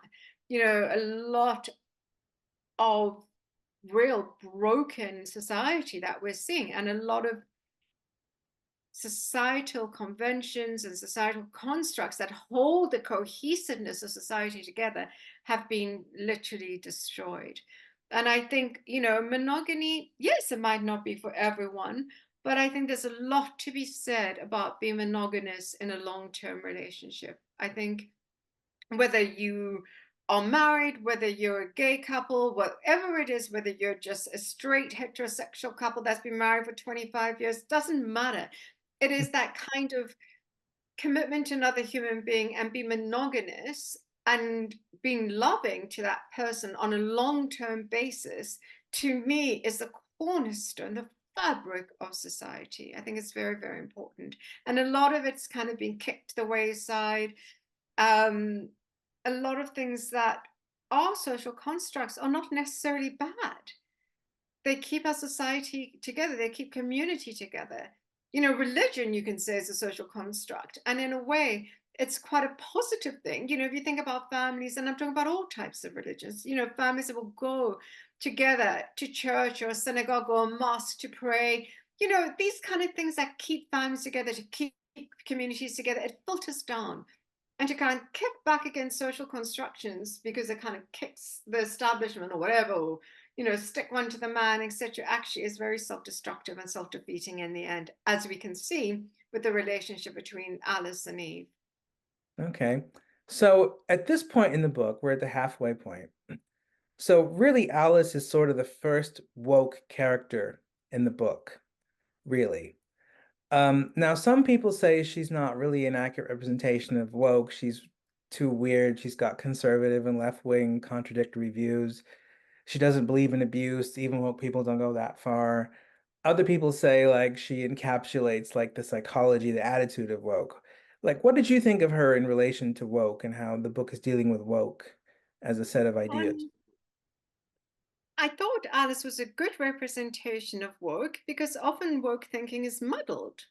a lot of real broken society that we're seeing. And a lot of societal conventions and societal constructs that hold the cohesiveness of society together have been literally destroyed. And I think, monogamy, yes, it might not be for everyone, but I think there's a lot to be said about being monogamous in a long-term relationship. I think whether you are married, whether you're a gay couple, whatever it is, whether you're just a straight heterosexual couple that's been married for 25 years, doesn't matter. It is that kind of commitment to another human being and be monogamous and being loving to that person on a long-term basis, to me, is the cornerstone, the fabric of society. I think it's very, very important. And a lot of it's kind of been kicked to the wayside. Um, a lot of things that are social constructs are not necessarily bad. They keep our society together, they keep community together. Religion, you can say, is a social construct. And in a way, it's quite a positive thing. If you think about families, and I'm talking about all types of religions, families that will go together to church or a synagogue or a mosque to pray, these kind of things that keep families together, to keep communities together, it filters down. And to kind of kick back against social constructions because it kind of kicks the establishment or whatever, or, stick one to the man, etc., actually is very self-destructive and self-defeating in the end, as we can see with the relationship between Alice and Eve. Okay. So at this point in the book, we're at the halfway point. So really, Alice is sort of the first woke character in the book, really. Now some people say she's not really an accurate representation of woke. She's too weird. She's got conservative and left-wing contradictory views. She doesn't believe in abuse, even woke people don't go that far. Other people say like she encapsulates like the psychology, the attitude of woke. Like, what did you think of her in relation to woke and how the book is dealing with woke as a set of ideas? Um, I thought Alice was a good representation of woke because often woke thinking is muddled.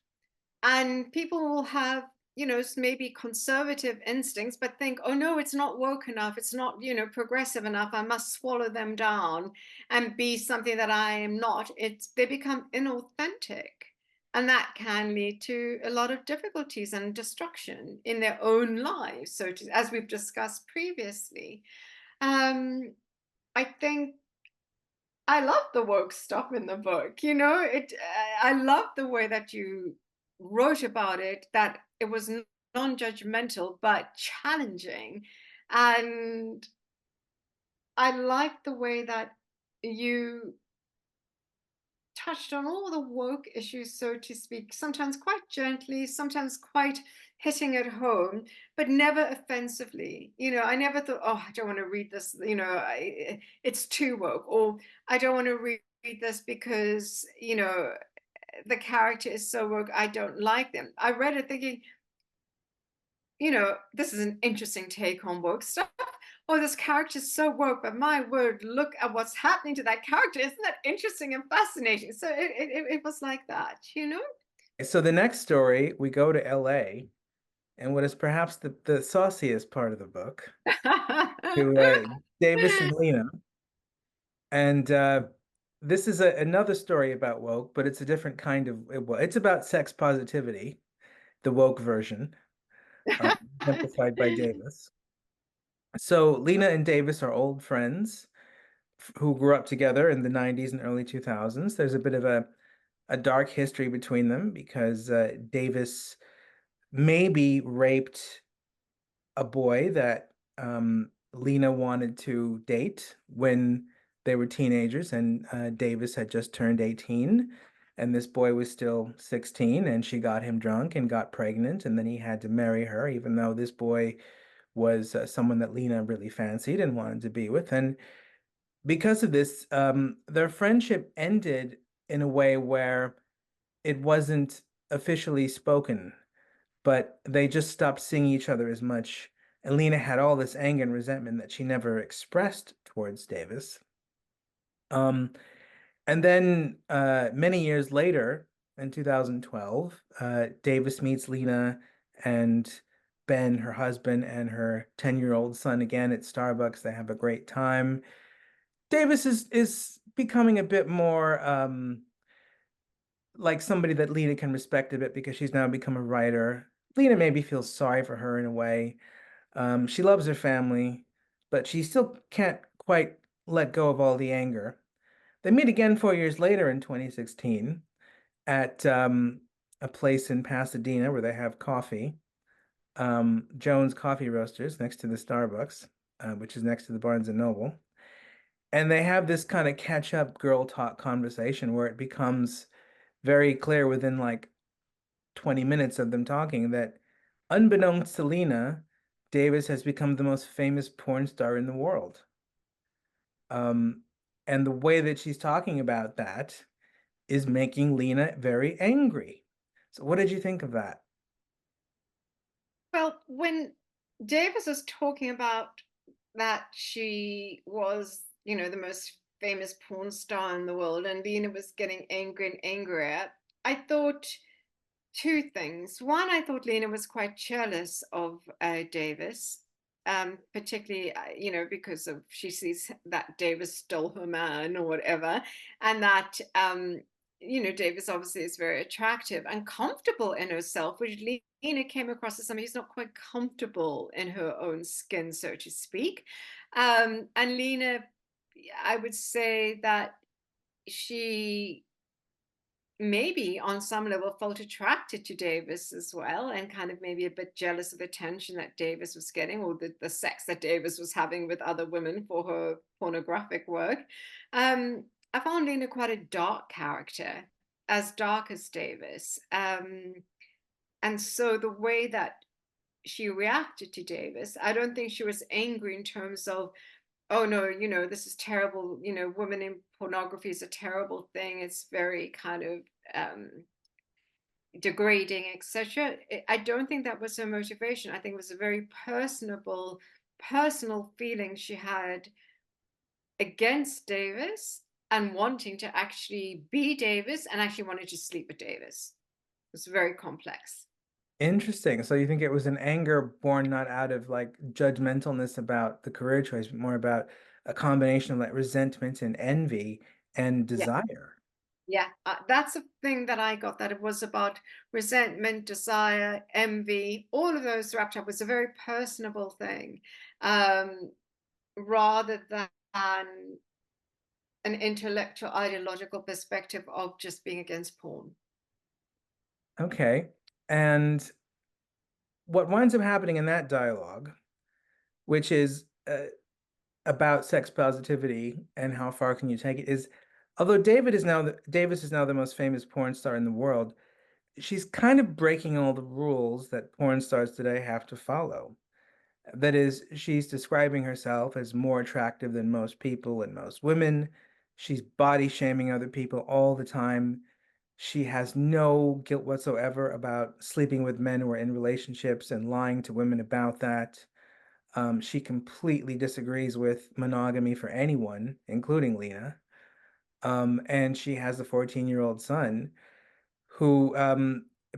And people will have, maybe conservative instincts, but think, oh no, it's not woke enough, it's not, progressive enough, I must swallow them down and be something that I am not. They become inauthentic, and that can lead to a lot of difficulties and destruction in their own lives, as we've discussed previously. I think I love the woke stuff in the book. I love the way that you wrote about it, that it was non-judgmental but challenging. And I like the way that you touched on all the woke issues, so to speak, sometimes quite gently, sometimes quite hitting it home, but never offensively. I never thought, oh, I don't want to read this, it's too woke, or I don't want to read this because, the character is so woke, I don't like them. I read it thinking, this is an interesting take on woke stuff. Oh, this character is so woke, but my word, look at what's happening to that character. Isn't that interesting and fascinating? So it was like that. So the next story, we go to LA, and what is perhaps the sauciest part of the book, to Davis and Lena. And this is another story about woke, but it's a different kind of, well, it's about sex positivity, the woke version, exemplified by Davis. So Lena and Davis are old friends who grew up together in the 90s and early 2000s. There's a bit of a dark history between them because Davis maybe raped a boy that Lena wanted to date when they were teenagers, and Davis had just turned 18, and this boy was still 16, and she got him drunk and got pregnant, and then he had to marry her, even though this boy was someone that Lena really fancied and wanted to be with. And because of this, their friendship ended in a way where it wasn't officially spoken, but they just stopped seeing each other as much. And Lena had all this anger and resentment that she never expressed towards Davis. Um, and then many years later, in 2012, Davis meets Lena and Ben, her husband, and her 10-year-old son again at Starbucks. They have a great time. Davis is becoming a bit more like somebody that Lena can respect a bit because she's now become a writer. Lena maybe feels sorry for her in a way. She loves her family, but she still can't quite let go of all the anger. They meet again 4 years later in 2016 at a place in Pasadena where they have coffee, Jones Coffee Roasters next to the Starbucks, which is next to the Barnes and Noble. And they have this kind of catch-up girl talk conversation where it becomes very clear within like 20 minutes of them talking that unbeknownst to Lena, Davis has become the most famous porn star in the world. Um, and the way that she's talking about that is making Lena very angry. So what did you think of that? Well, when Davis was talking about that she was, the most famous porn star in the world, and Lena was getting angry and angrier, I thought two things. One, I thought Lena was quite jealous of Davis, particularly, because of she sees that Davis stole her man or whatever, and that Davis obviously is very attractive and comfortable in herself, which Lena came across as somebody who's not quite comfortable in her own skin, so to speak. And Lena, I would say that she maybe on some level felt attracted to Davis as well, and kind of maybe a bit jealous of the attention that Davis was getting, or the sex that Davis was having with other women for her pornographic work. I found Lena quite a dark character, as dark as Davis. And so the way that she reacted to Davis, I don't think she was angry in terms of, oh no, this is terrible, women in pornography is a terrible thing, it's very kind of degrading, etc. I don't think that was her motivation. I think it was a very personal feeling she had against Davis, and wanting to actually be Davis, and actually wanted to sleep with Davis. It's very complex. Interesting. So you think it was an anger born not out of like judgmentalness about the career choice, but more about a combination of like resentment and envy and Yeah. desire. Yeah, that's a thing that I got, that it was about resentment, desire, envy, all of those wrapped up. It was a very personable thing, um, rather than an intellectual, ideological perspective of just being against porn. Okay. And what winds up happening in that dialogue, which is about sex positivity and how far can you take it, is although Davis is now the most famous porn star in the world, she's kind of breaking all the rules that porn stars today have to follow. That is, she's describing herself as more attractive than most people and most women. She's body shaming other people all the time. She has no guilt whatsoever about sleeping with men who are in relationships and lying to women about that. She completely disagrees with monogamy for anyone, including Lena. And she has a 14-year-old son who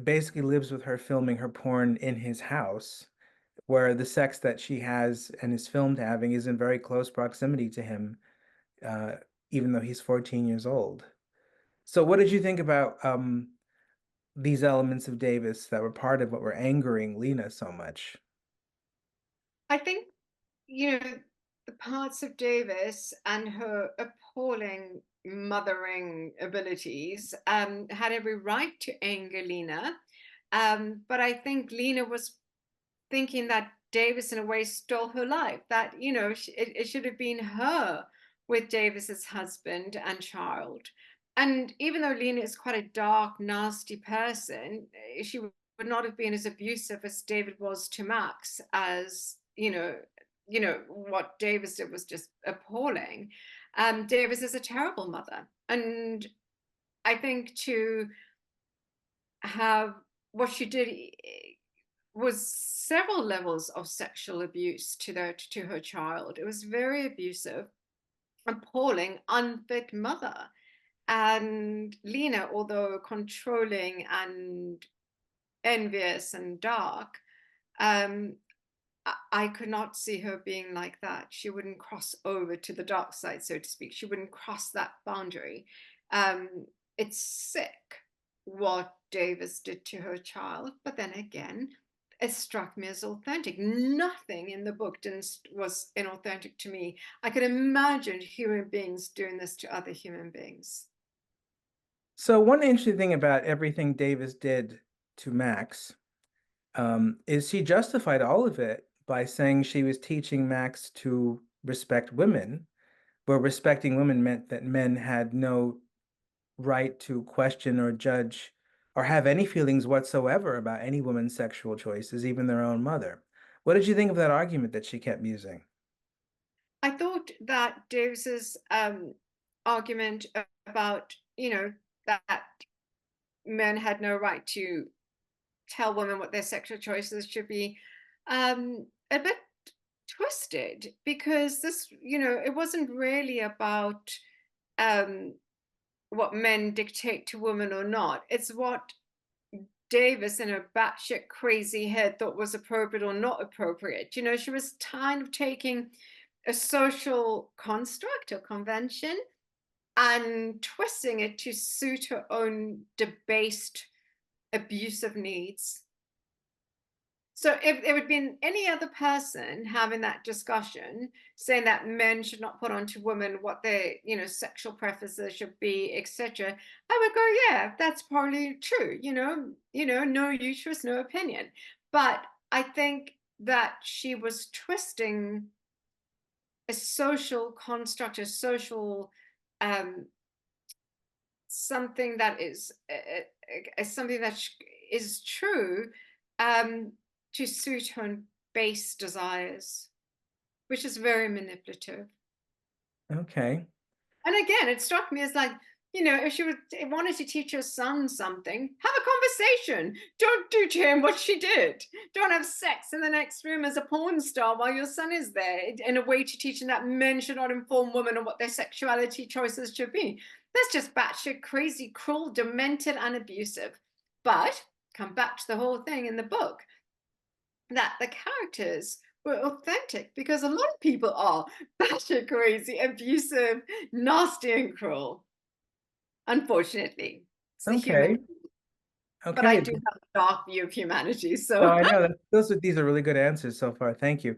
basically lives with her filming her porn in his house, where the sex that she has and is filmed having is in very close proximity to him, uh, even though he's 14 years old. So, what did you think about these elements of Davis that were part of what were angering Lena so much? I think, you know, the parts of Davis and her appalling mothering abilities had every right to anger Lena. But I think Lena was thinking that Davis, in a way, stole her life, that, it should have been her with Davis's husband and child. And even though Lena is quite a dark, nasty person, she would not have been as abusive as David was to Max, as what Davis did was just appalling. Davis is a terrible mother, and I think to have what she did was several levels of sexual abuse to her child. It was very abusive, appalling, unfit mother. And Lena, although controlling and envious and dark, um, I could not see her being like that. She wouldn't cross over to the dark side, so to speak. She wouldn't cross that boundary. It's sick what Davis did to her child, but then again, it struck me as authentic. Nothing in the book was inauthentic to me. I could imagine human beings doing this to other human beings. So one interesting thing about everything Davis did to Max is she justified all of it by saying she was teaching Max to respect women, but respecting women meant that men had no right to question or judge or have any feelings whatsoever about any woman's sexual choices, even their own mother. What did you think of that argument that she kept using? I thought that Davis's argument about, that men had no right to tell women what their sexual choices should be, a bit twisted, because this, it wasn't really about um, what men dictate to women or not. It's what Davis in her batshit crazy head thought was appropriate or not appropriate. She was kind of taking a social construct or convention and twisting it to suit her own debased, abusive needs. So if it would been any other person having that discussion, saying that men should not put onto women what their, sexual preferences should be, etc., I would go, yeah, that's probably true. No uterus, no opinion. But I think that she was twisting a social construct, a social something that is something that is true, um, to suit her base desires, which is very manipulative. Okay. And again, it struck me as like, if she wanted to teach her son something, have a conversation. Don't do to him what she did. Don't have sex in the next room as a porn star while your son is there, in a way to teach him that men should not inform women on what their sexuality choices should be. That's just batshit crazy, cruel, demented, and abusive. But come back to the whole thing in the book, that the characters were authentic, because a lot of people are batshit crazy, abusive, nasty, and cruel. Unfortunately, it's the human. Okay. But I Okay. do have a dark view of humanity, No, so I know that these are really good answers so far. Thank you.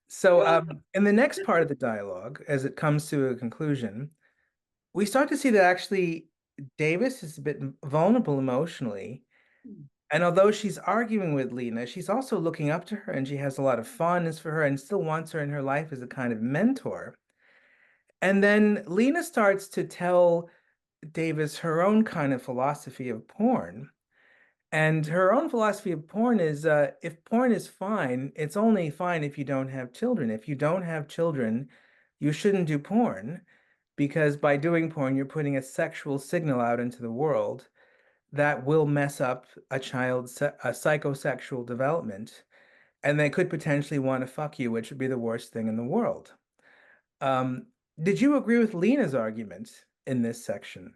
So, in the next part of the dialogue, as it comes to a conclusion, we start to see that actually Davis is a bit vulnerable emotionally. And although she's arguing with Lena, she's also looking up to her and she has a lot of fondness for her and still wants her in her life as a kind of mentor. And then Lena starts to tell Davis her own kind of philosophy of porn. And her own philosophy of porn is if porn is fine, it's only fine if you don't have children. If you don't have children, you shouldn't do porn because by doing porn, you're putting a sexual signal out into the world that will mess up a child's psychosexual development. And they could potentially want to fuck you, which would be the worst thing in the world. Um, did you agree with Lena's argument in this section?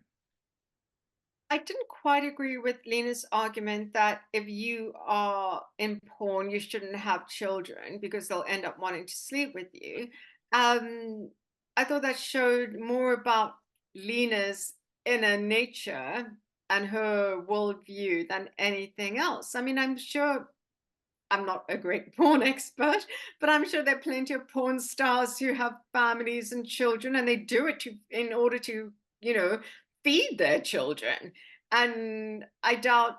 I didn't quite agree with Lena's argument that if you are in porn, you shouldn't have children because they'll end up wanting to sleep with you. Um, I thought that showed more about Lena's inner nature and her worldview than anything else. I mean, I'm sure I'm not a great porn expert, but I'm sure there are plenty of porn stars who have families and children, and they do it in order to, feed their children. And I doubt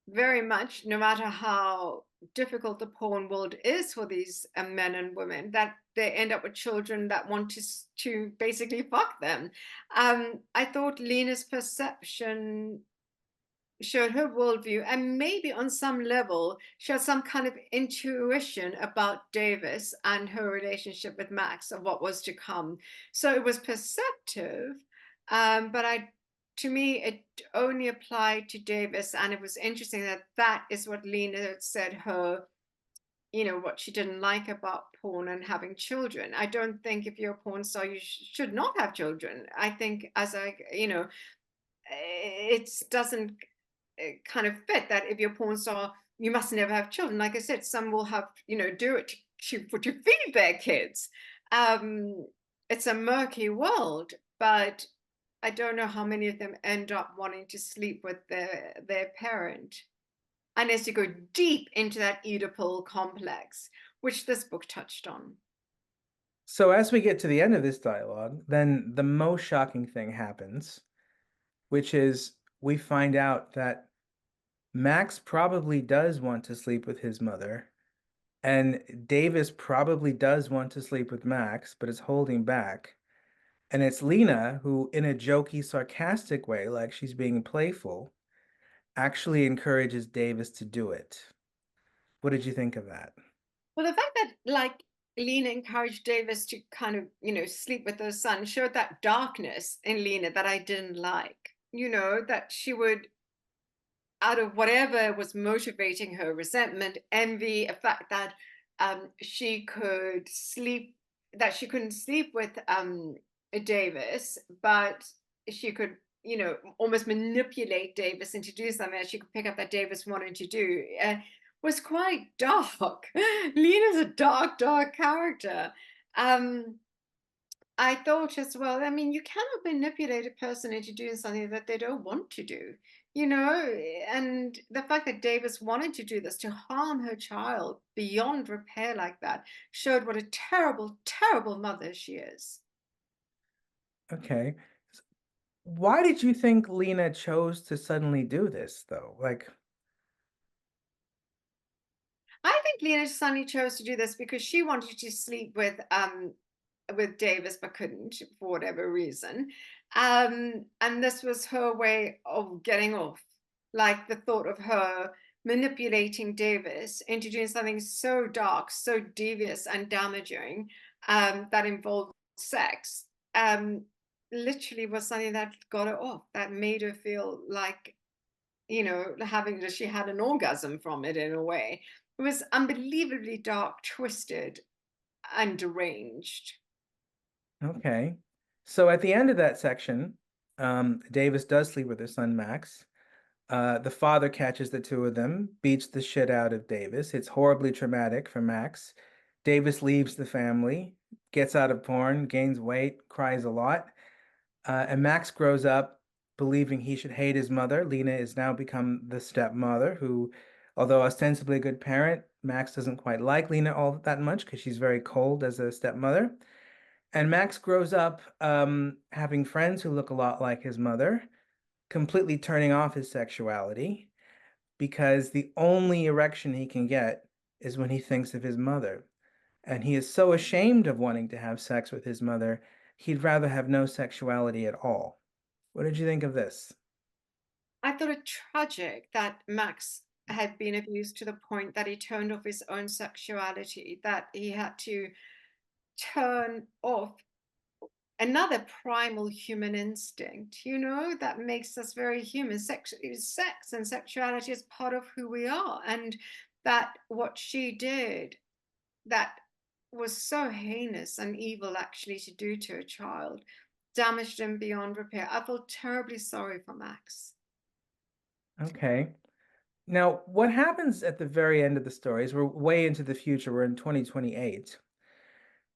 very much, no matter how difficult the porn world is for these men and women, that they end up with children that want to basically fuck them. I thought Lena's perception showed her worldview, and maybe on some level showed some kind of intuition about Davis and her relationship with Max of what was to come. So it was perceptive, but to me, it only applied to Davis, and it was interesting that that is what Lena said what she didn't like about porn and having children. I don't think if you're a porn star, you should not have children. I think it doesn't kind of fit that if you're a porn star, you must never have children. Like I said, some will have, do it to feed their kids. Um, it's a murky world, but I don't know how many of them end up wanting to sleep with their parent. Unless you go deep into that Oedipal complex, which this book touched on. So as we get to the end of this dialogue, then the most shocking thing happens, which is we find out that Max probably does want to sleep with his mother, and Davis probably does want to sleep with Max, but is holding back. And it's Lena who, in a jokey, sarcastic way, like she's being playful, actually encourages Davis to do it. What did you think of that? Well, the fact that like Lena encouraged Davis to kind of, sleep with her son showed that darkness in Lena that I didn't like. That she would, out of whatever was motivating her, resentment, envy, a fact that she could sleep, that she couldn't sleep with Davis, but she could, almost manipulate Davis into doing something that she could pick up that Davis wanted to do, was quite dark. Lena's a dark, dark character. Um, I thought as well, I mean, you cannot manipulate a person into doing something that they don't want to do, and the fact that Davis wanted to do this to harm her child beyond repair like that showed what a terrible, terrible mother she is. Okay. Why did you think Lena chose to suddenly do this, though? Like, I think Lena suddenly chose to do this because she wanted to sleep with Davis but couldn't for whatever reason. And this was her way of getting off. Like the thought of her manipulating Davis into doing something so dark, so devious and damaging, that involved sex, um, literally was something that got her off, that made her feel like, having that she had an orgasm from it in a way. It was unbelievably dark, twisted, and deranged. okay. So at the end of that section, Davis does sleep with her son Max. The father catches the two of them, beats the shit out of Davis. It's horribly traumatic for Max. Davis leaves the family, gets out of porn, gains weight, cries a lot. And Max grows up believing he should hate his mother. Lena is now become the stepmother who, although ostensibly a good parent, Max doesn't quite like Lena all that much because she's very cold as a stepmother. And Max grows up having friends who look a lot like his mother, completely turning off his sexuality because the only erection he can get is when he thinks of his mother. And he is so ashamed of wanting to have sex with his mother, he'd rather have no sexuality at all. What did you think of this? I thought it tragic that Max had been abused to the point that he turned off his own sexuality, that he had to turn off another primal human instinct, that makes us very human. Sex and sexuality is part of who we are. And that what she did, that was so heinous and evil actually to do to a child, damaged him beyond repair. I felt terribly sorry for Max. Okay. Now, what happens at the very end of the story is we're way into the future. We're in 2028.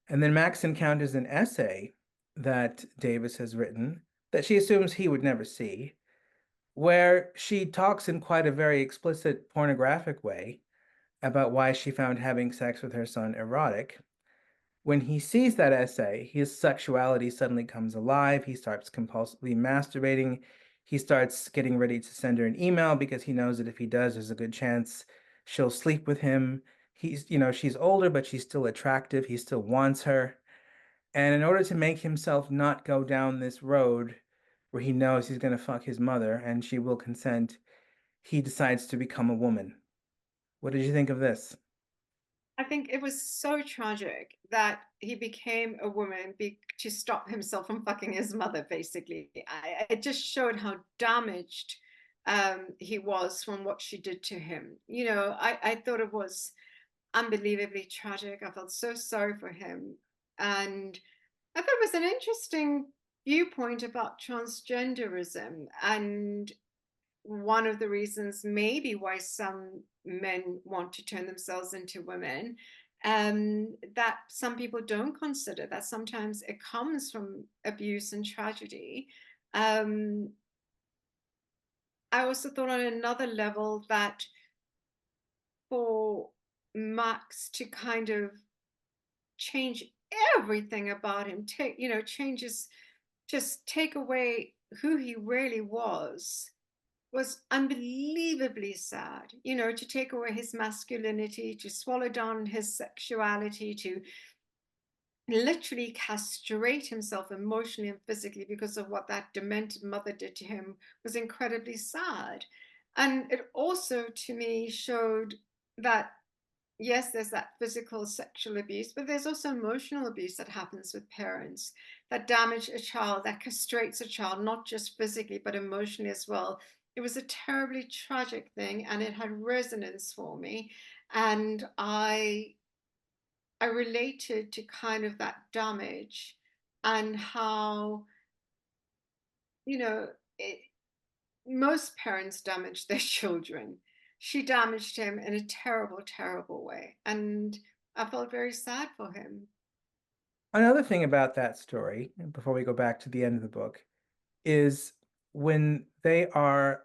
And then Max encounters an essay that Davis has written that she assumes he would never see, where she talks in quite a very explicit pornographic way about why she found having sex with her son erotic. When he sees that essay, his sexuality suddenly comes alive. He starts compulsively masturbating. He starts getting ready to send her an email because he knows that if he does, there's a good chance she'll sleep with him. She's older, but she's still attractive. He still wants her. And in order to make himself not go down this road where he knows he's going to fuck his mother and she will consent, he decides to become a woman. What did you think of this? I think it was so tragic that he became a woman to stop himself from fucking his mother, basically. It just showed how damaged he was from what she did to him. I thought it was unbelievably tragic. I felt so sorry for him. And I thought it was an interesting viewpoint about transgenderism and one of the reasons maybe why some men want to turn themselves into women, that some people don't consider that sometimes it comes from abuse and tragedy. um, I also thought on another level that for Max to kind of change everything about him, changes, just take away who he really was unbelievably sad, to take away his masculinity, to swallow down his sexuality, to literally castrate himself emotionally and physically because of what that demented mother did to him was incredibly sad. And it also, to me, showed that yes, there's that physical sexual abuse, but there's also emotional abuse that happens with parents that damage a child, that castrates a child, not just physically, but emotionally as well. It was a terribly tragic thing and it had resonance for me. And I related to kind of that damage and how, you know, it, most parents damage their children. She damaged him in a terrible, terrible way. And I felt very sad for him. Another thing about that story, before we go back to the end of the book, is when they are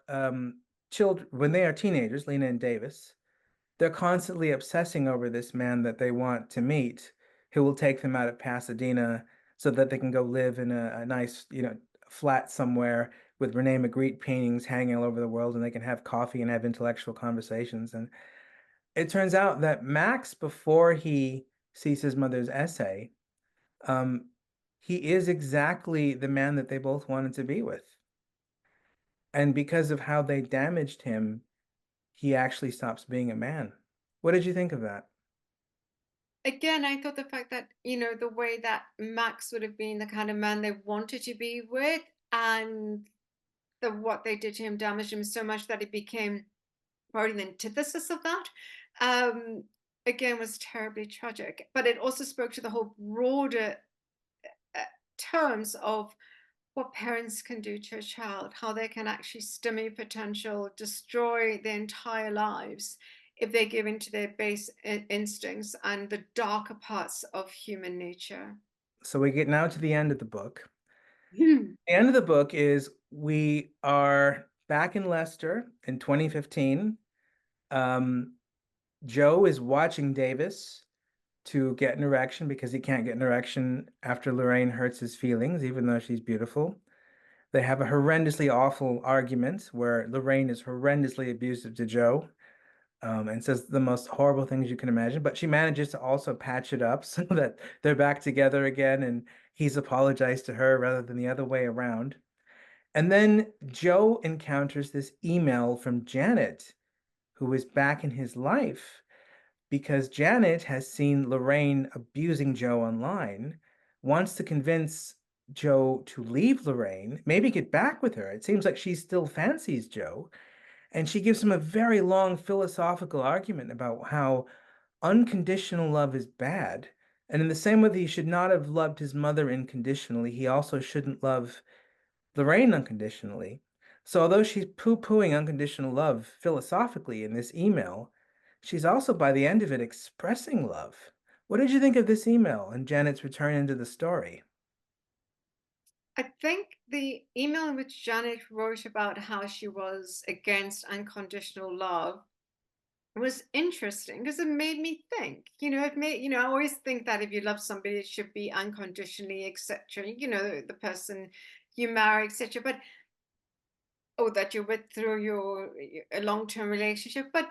children, when they are teenagers, Lena and Davis, they're constantly obsessing over this man that they want to meet, who will take them out of Pasadena so that they can go live in a nice, flat somewhere with Rene Magritte paintings hanging all over the world, and they can have coffee and have intellectual conversations. And it turns out that Max, before he sees his mother's essay, um, he is exactly the man that they both wanted to be with. And because of how they damaged him, he actually stops being a man. What did you think of that? Again, I thought the fact that, the way that Max would have been the kind of man they wanted to be with, and what they did to him damaged him so much that it became probably the antithesis of that. Um, Again, was terribly tragic. But it also spoke to the whole broader uh, terms of what parents can do to a child, how they can actually stimulate potential, destroy their entire lives if they give into their base instincts and the darker parts of human nature. So we get now to the end of the book. Hmm. The end of the book is we are back in Leicester in 2015. Um, Joe is watching Davis to get an erection because he can't get an erection after Lorraine hurts his feelings, even though she's beautiful. They have a horrendously awful argument where Lorraine is horrendously abusive to Joe, and says the most horrible things you can imagine. But she manages to also patch it up so that they're back together again, and he's apologized to her rather than the other way around. And then Joe encounters this email from Janet, who is back in his life because Janet has seen Lorraine abusing Joe online, wants to convince Joe to leave Lorraine, maybe get back with her. It seems like she still fancies Joe. And she gives him a very long philosophical argument about how unconditional love is bad. And in the same way that he should not have loved his mother unconditionally, he also shouldn't love Lorraine unconditionally. So although she's poo-pooing unconditional love philosophically in this email, she's also by the end of it expressing love. What did you think of this email and Janet's return into the story? I think the email in which Janet wrote about how she was against unconditional love was interesting because it made me think. It made, I always think that if you love somebody, it should be unconditionally, etc. The person you marry, etc. But or that you're with through a long-term relationship. But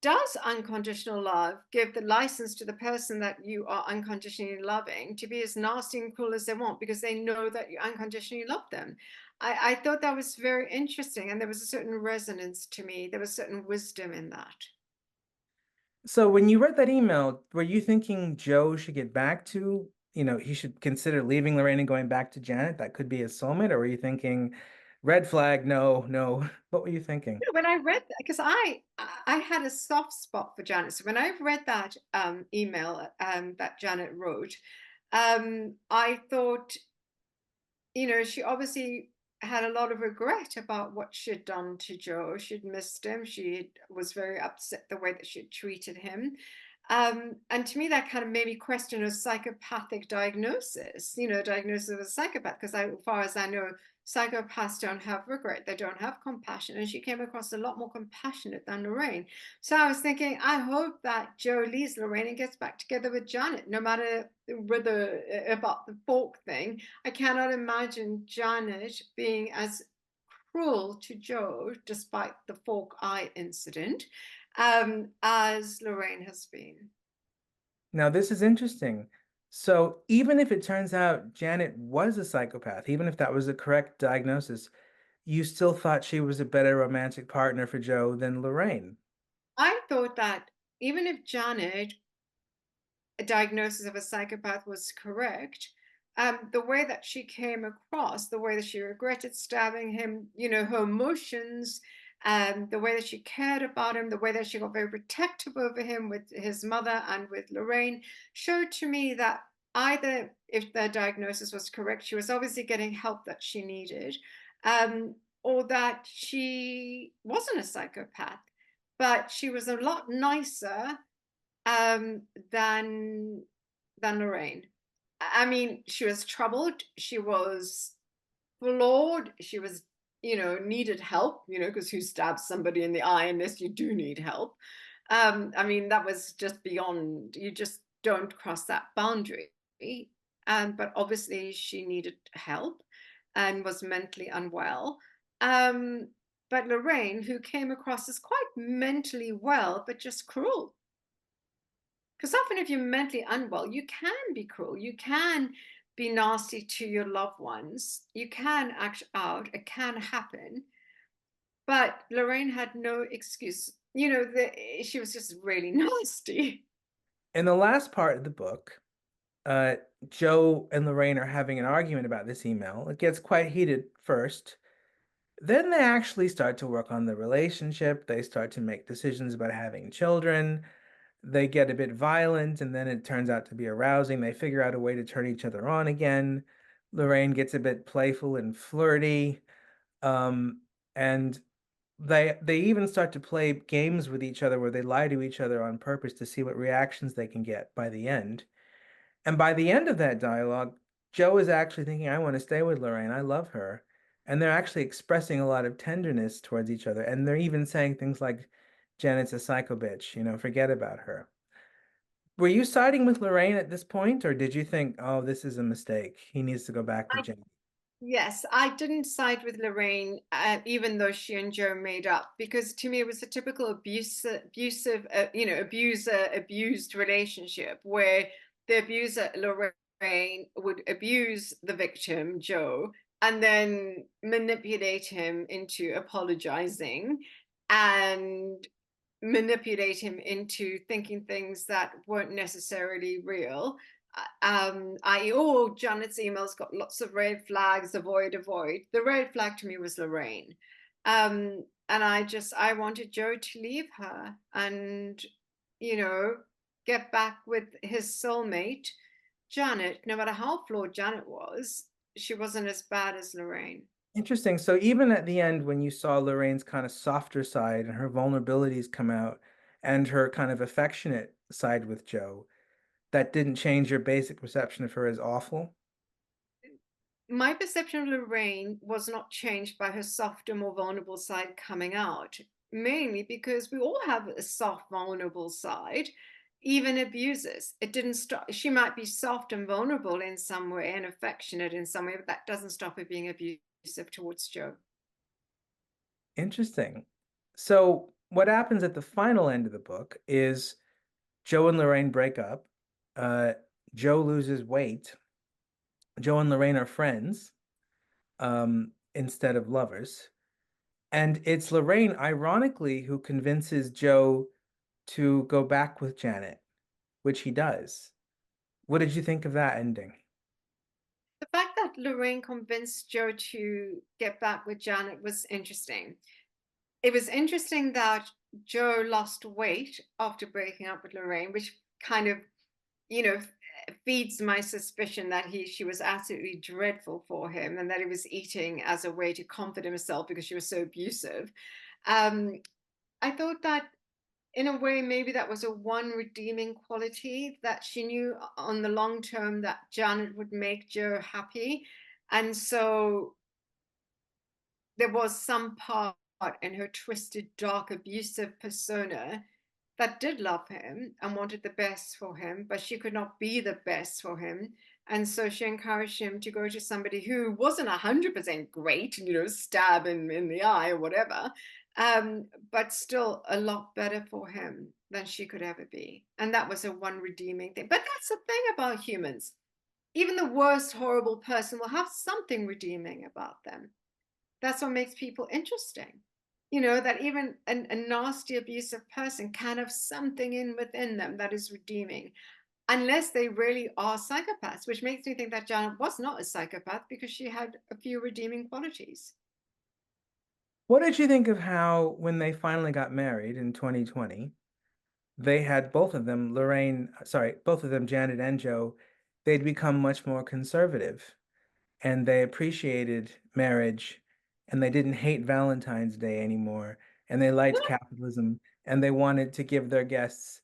does unconditional love give the license to the person that you are unconditionally loving to be as nasty and cruel as they want because they know that you unconditionally love them? I thought that was very interesting, and there was a certain resonance to me. There was certain wisdom in that. So when you read that email, were you thinking Joe should get back to, he should consider leaving Lorraine and going back to Janet? That could be his soulmate, or were you thinking red flag, no, no? What were you thinking? When I read that, because I had a soft spot for Janet. So when I read that email that Janet wrote, I thought, she obviously had a lot of regret about what she'd done to Joe. She'd missed him. She was very upset the way that she'd treated him. And to me, that kind of made me question a psychopathic diagnosis, diagnosis of a psychopath, because as far as I know, psychopaths don't have regret, they don't have compassion. And she came across a lot more compassionate than Lorraine. So I was thinking, I hope that Joe leaves Lorraine and gets back together with Janet, no matter whether about the fork thing. I cannot imagine Janet being as cruel to Joe, despite the fork eye incident, as Lorraine has been. Now, this is interesting. So even if it turns out Janet was a psychopath, even if that was the correct diagnosis, you still thought she was a better romantic partner for Joe than Lorraine. I thought that even if Janet, a diagnosis of a psychopath, was correct, the way that she came across, the way that she regretted stabbing him, her emotions, the way that she cared about him, the way that she got very protective over him with his mother and with Lorraine, showed to me that either if the diagnosis was correct, she was obviously getting help that she needed, or that she wasn't a psychopath, but she was a lot nicer um, than Lorraine. I mean, she was troubled. She was flawed. She was, needed help. Because who stabs somebody in the eye unless you do need help? I mean, that was just beyond. You just don't cross that boundary. But obviously, she needed help and was mentally unwell. Um, but Lorraine, who came across as quite mentally well, but just cruel, because often, if you're mentally unwell, you can be cruel. You can be nasty to your loved ones. You can act out. It can happen. But Lorraine had no excuse. She was just really nasty. In the last part of the book, uh, Joe and Lorraine are having an argument about this email. It gets quite heated first. Then they actually start to work on the relationship. They start to make decisions about having children. They get a bit violent, and then it turns out to be arousing. They figure out a way to turn each other on again. Lorraine gets a bit playful and flirty. And they even start to play games with each other where they lie to each other on purpose to see what reactions they can get by the end. And by the end of that dialogue, Joe is actually thinking, I want to stay with Lorraine. I love her. And they're actually expressing a lot of tenderness towards each other. And they're even saying things like, Janet's a psycho bitch, forget about her. Were you siding with Lorraine at this point, or did you think, oh, this is a mistake? He needs to go back with I, Janet? yes, I didn't side with Lorraine, even though she and Joe made up, because to me it was a typical abusive, abuser abused relationship where the abuser Lorraine would abuse the victim Joe and then manipulate him into apologizing and manipulate him into thinking things that weren't necessarily real. I oh, Janet's emails got lots of red flags, avoid, avoid. The red flag to me was Lorraine. And I wanted Joe to leave her and, you know, get back with his soulmate, Janet. No matter how flawed Janet was, she wasn't as bad as Lorraine. Interesting. So even at the end, when you saw Lorraine's kind of softer side and her vulnerabilities come out and her kind of affectionate side with Joe, that didn't change your basic perception of her as awful? My perception of Lorraine was not changed by her softer, more vulnerable side coming out. mainly because we all have a soft, vulnerable side, even abusers. It didn't stop. She might be soft and vulnerable in some way and affectionate in some way, but that doesn't stop her being abusive towards Joe. Interesting. So what happens at the final end of the book is Joe and Lorraine break up. Uh, Joe loses weight. Joe and Lorraine are friends, instead of lovers. And it's Lorraine, ironically, who convinces Joe to go back with Janet, which he does. What did you think of that ending? The fact that Lorraine convinced Joe to get back with Janet was interesting. It was interesting that Joe lost weight after breaking up with Lorraine, which kind of, you know, feeds my suspicion that she was absolutely dreadful for him and that he was eating as a way to comfort himself because she was so abusive. Um, I thought that in a way, maybe that was a one redeeming quality that she knew on the long term that Janet would make Joe happy. And so there was some part in her twisted, dark, abusive persona that did love him and wanted the best for him, but she could not be the best for him. And so she encouraged him to go to somebody who wasn't 100% great, stab him in the eye or whatever, but still a lot better for him than she could ever be. And that was a one redeeming thing. But that's the thing about humans. Even the worst horrible person will have something redeeming about them. That's what makes people interesting. That even a nasty, abusive person can have something in within them that is redeeming, unless they really are psychopaths, which makes me think that Janet was not a psychopath because she had a few redeeming qualities. What did you think of how, when they finally got married in 2020, they had both of them, both of them, Janet and Joe, they'd become much more conservative and they appreciated marriage and they didn't hate Valentine's Day anymore and they liked capitalism and they wanted to give their guests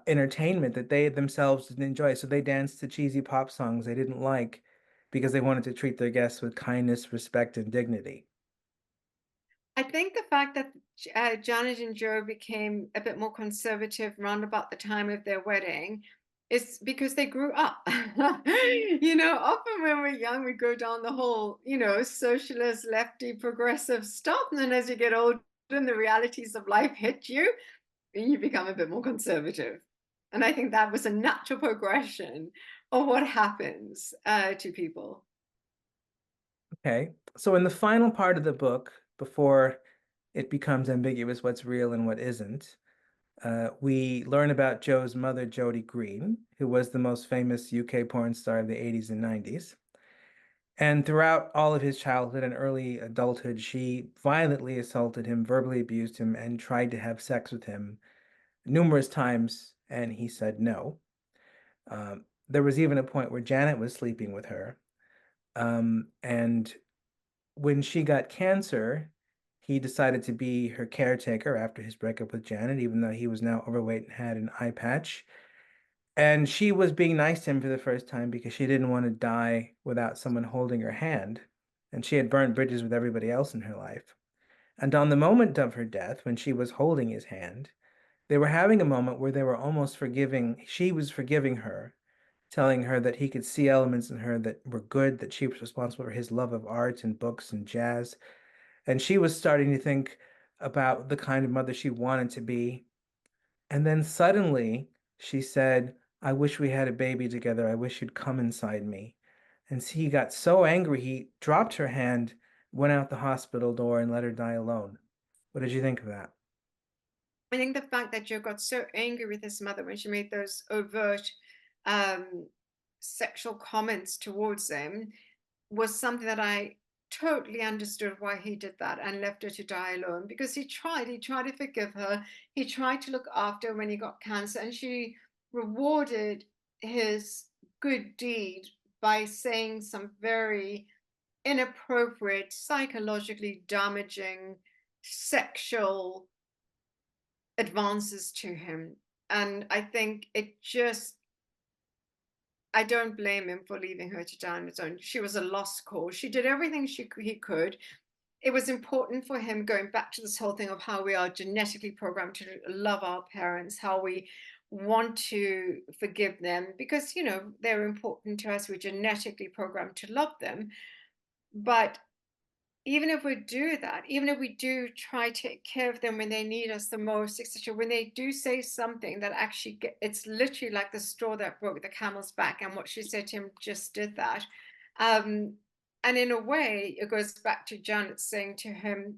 entertainment that they themselves didn't enjoy. So they danced to cheesy pop songs they didn't like because they wanted to treat their guests with kindness, respect, and dignity. I think the fact that Janet and Joe became a bit more conservative around about the time of their wedding is because they grew up. Often when we're young, we go down the whole, socialist, lefty, progressive stuff. And then as you get older and the realities of life hit you, you become a bit more conservative. And I think that was a natural progression of what happens to people. Okay. So in the final part of the book, before it becomes ambiguous what's real and what isn't, we learn about Joe's mother, Jodie Green, who was the most famous UK porn star of the 80s and 90s. And throughout all of his childhood and early adulthood, she violently assaulted him, verbally abused him, and tried to have sex with him numerous times, and he said no. There was even a point where Janet was sleeping with her. And when she got cancer, he decided to be her caretaker after his breakup with Janet, even though he was now overweight and had an eye patch. And she was being nice to him for the first time because she didn't want to die without someone holding her hand. And she had burned bridges with everybody else in her life. And on the moment of her death, when she was holding his hand, they were having a moment where they were almost forgiving. She was forgiving her, telling her that he could see elements in her that were good, that she was responsible for his love of art and books and jazz. And she was starting to think about the kind of mother she wanted to be. And then suddenly she said, I wish we had a baby together. I wish you'd come inside me. And he got so angry, he dropped her hand, went out the hospital door, and let her die alone. What did you think of that? I think the fact that Joe got so angry with his mother when she made those overt um, sexual comments towards him was something that I totally understood why he did that and left her to die alone because he tried to forgive her. He tried to look after her when he got cancer, and she rewarded his good deed by saying some very inappropriate, psychologically damaging, sexual advances to him. And I think I don't blame him for leaving her to die on its own. She was a lost cause. She did everything he could. it was important for him, going back to this whole thing of how we are genetically programmed to love our parents, how we want to forgive them because, they're important to us. We're genetically programmed to love them. But even if we do that, even if we do try to take care of them when they need us the most, etc., when they do say something that actually it's literally like the straw that broke the camel's back, and what she said to him just did that. Um, and in a way, it goes back to Janet saying to him,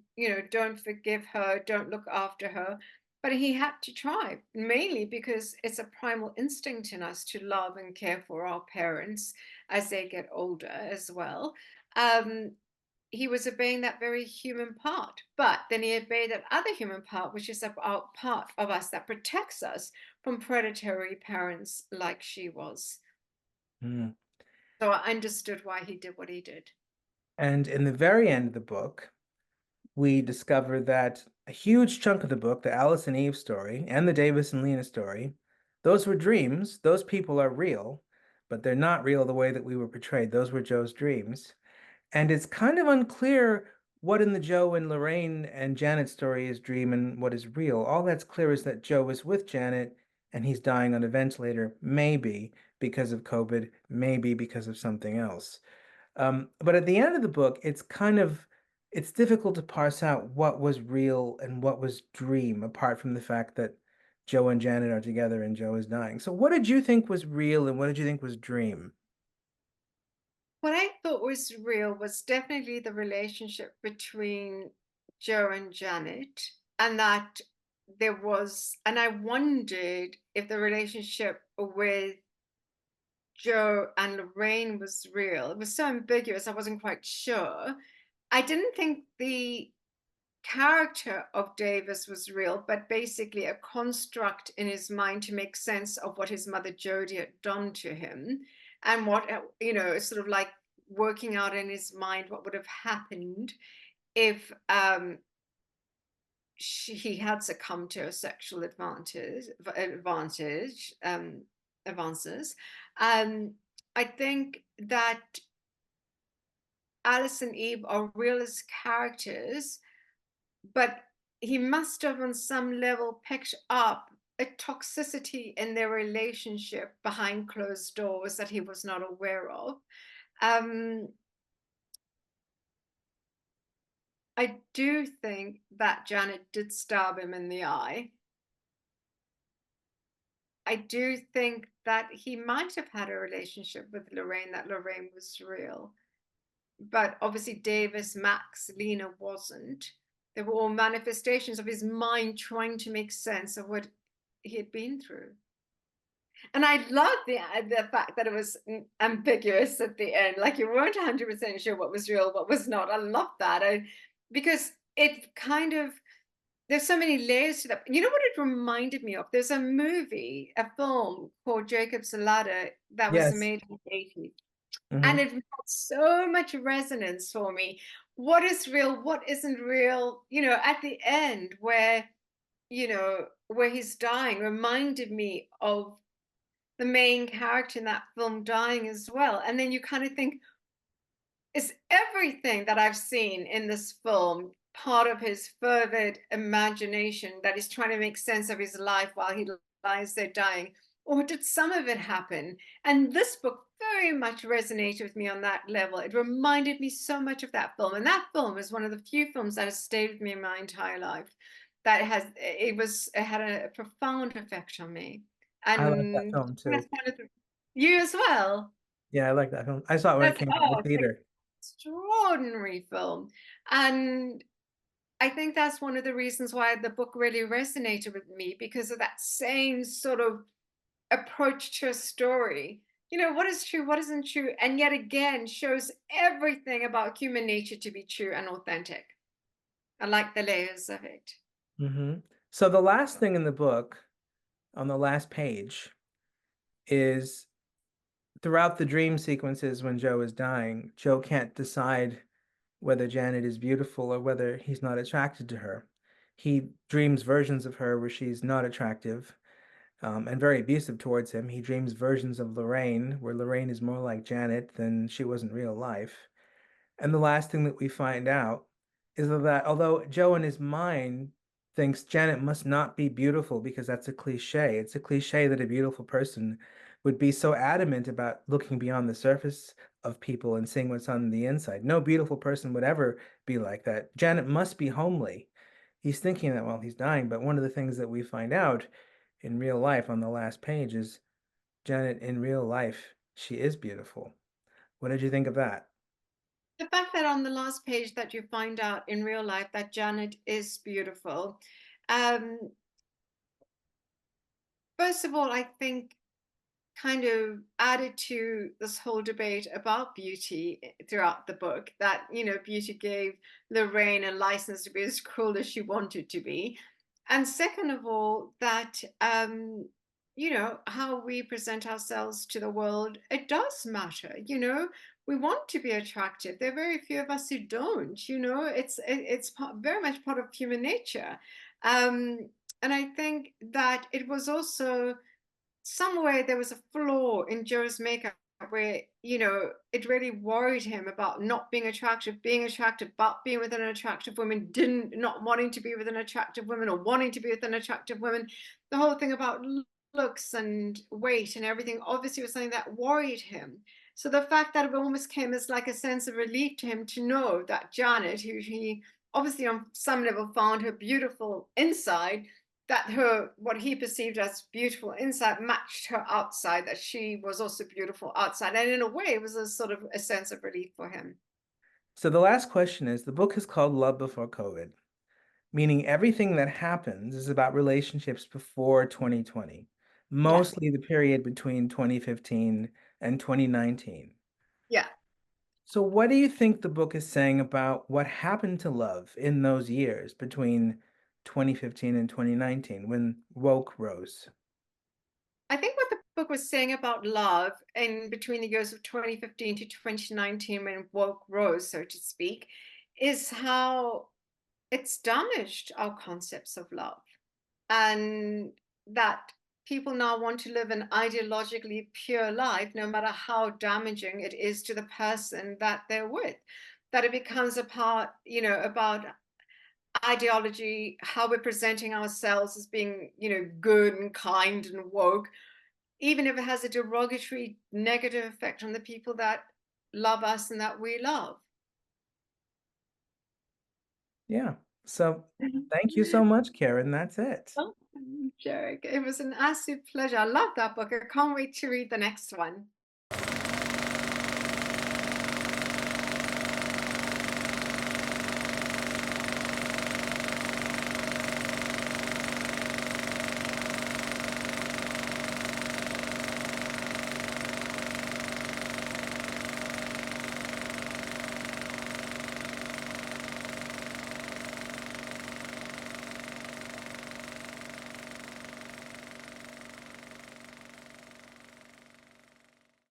don't forgive her, don't look after her. But he had to try, mainly because it's a primal instinct in us to love and care for our parents as they get older as well. Um, he was obeying that very human part, but then he obeyed that other human part, which is a part of us that protects us from predatory parents like she was. Mm. So I understood why he did what he did. And in the very end of the book, we discover that a huge chunk of the book, the Alice and Eve story and the Davis and Lena story, those were dreams. Those people are real, but they're not real the way that we were portrayed. Those were Joe's dreams. And it's kind of unclear what in the Joe and Lorraine and Janet story is dream and what is real. All that's clear is that Joe is with Janet and he's dying on a ventilator, maybe because of COVID, maybe because of something else. But at the end of the book, it's difficult to parse out what was real and what was dream, apart from the fact that Joe and Janet are together and Joe is dying. So what did you think was real and what did you think was dream? What I thought was real was definitely the relationship between Joe and Janet, and that and I wondered if the relationship with Joe and Lorraine was real. It was so ambiguous, I wasn't quite sure. I didn't think the character of Davis was real, but basically a construct in his mind to make sense of what his mother Jodie had done to him, and what, sort of like working out in his mind what would have happened if he had succumbed to a sexual advances. Um, I think that Alice and Eve are real as characters, but he must have on some level picked up a toxicity in their relationship behind closed doors that he was not aware of. um, I do think that Janet did stab him in the eye. I do think that he might have had a relationship with Lorraine, that Lorraine was real, but obviously Davis, Max, Lena wasn't. They were all manifestations of his mind trying to make sense of what he had been through. And I love the fact that it was ambiguous at the end. Like you weren't 100% sure what was real, what was not. I love that. Because it kind of, there's so many layers to that. You know what it reminded me of? There's a movie, a film called Jacob's Ladder that was Yes. made in the 80s. And Hmm. it had so much resonance for me. What is real? What isn't real? At the end where he's dying reminded me of the main character in that film dying as well. And then you kind of think, is everything that I've seen in this film part of his fervid imagination that he's trying to make sense of his life while he lies there dying? Or did some of it happen? And this book very much resonated with me on that level. It reminded me so much of that film. And that film is one of the few films that has stayed with me my entire life. It had a profound effect on me. I like that And film too. that's kind of you as well. Yeah, I like that film. I saw it when it That's came out in the it's an theater. extraordinary film. And I think that's one of the reasons why the book really resonated with me, because of that same sort of approach to a story. What is true, what isn't true, and yet again shows everything about human nature to be true and authentic. I like the layers of it. Hmm. So the last thing in the book, on the last page, is throughout the dream sequences when Joe is dying, Joe can't decide whether Janet is beautiful or whether he's not attracted to her. He dreams versions of her where she's not attractive, and very abusive towards him. He dreams versions of Lorraine where Lorraine is more like Janet than she was in real life. And the last thing that we find out is that although Joe in his mind thinks Janet must not be beautiful because that's a cliche, it's a cliche that a beautiful person would be so adamant about looking beyond the surface of people and seeing what's on the inside. No beautiful person would ever be like that. Janet must be homely. He's thinking that while he's dying, but one of the things that we find out in real life on the last page is Janet in real life, she is beautiful. What did you think of that? The fact that on the last page that you find out in real life that Janet is beautiful. Um, First of all, I think kind of added to this whole debate about beauty throughout the book, that beauty gave Lorraine a license to be as cruel as she wanted to be. And second of all, that how we present ourselves to the world, it does matter. We want to be attractive. There are very few of us who don't. It's very much part of human nature. um, and I think that it was also somewhere there was a flaw in Joe's makeup where, it really worried him about not being attractive, but being with an attractive woman, didn't not wanting to be with an attractive woman or wanting to be with an attractive woman. The whole thing about looks and weight and everything obviously was something that worried him. So the fact that it almost came as like a sense of relief to him to know that Janet, who he obviously on some level found her beautiful inside, that her what he perceived as beautiful inside matched her outside, that she was also beautiful outside, and in a way it was a sort of a sense of relief for him. So the last question is, the book is called Love Before COVID, meaning everything that happens is about relationships before 2020, Yeah, mostly the period between 2015 and 2019. yeah. So what do you think the book is saying about what happened to love in those years between 2015 and 2019 when woke rose? I think what the book was saying about love in between the years of 2015 to 2019, when woke rose, so to speak, is how it's damaged our concepts of love, and that people now want to live an ideologically pure life, no matter how damaging it is to the person that they're with. That it becomes a part, about ideology, how we're presenting ourselves as being, good and kind and woke, even if it has a derogatory, negative effect on the people that love us and that we love. Yeah. So thank you so much, Karen. That's it. Oh, Jarek, it was an absolute pleasure. I love that book. I can't wait to read the next one.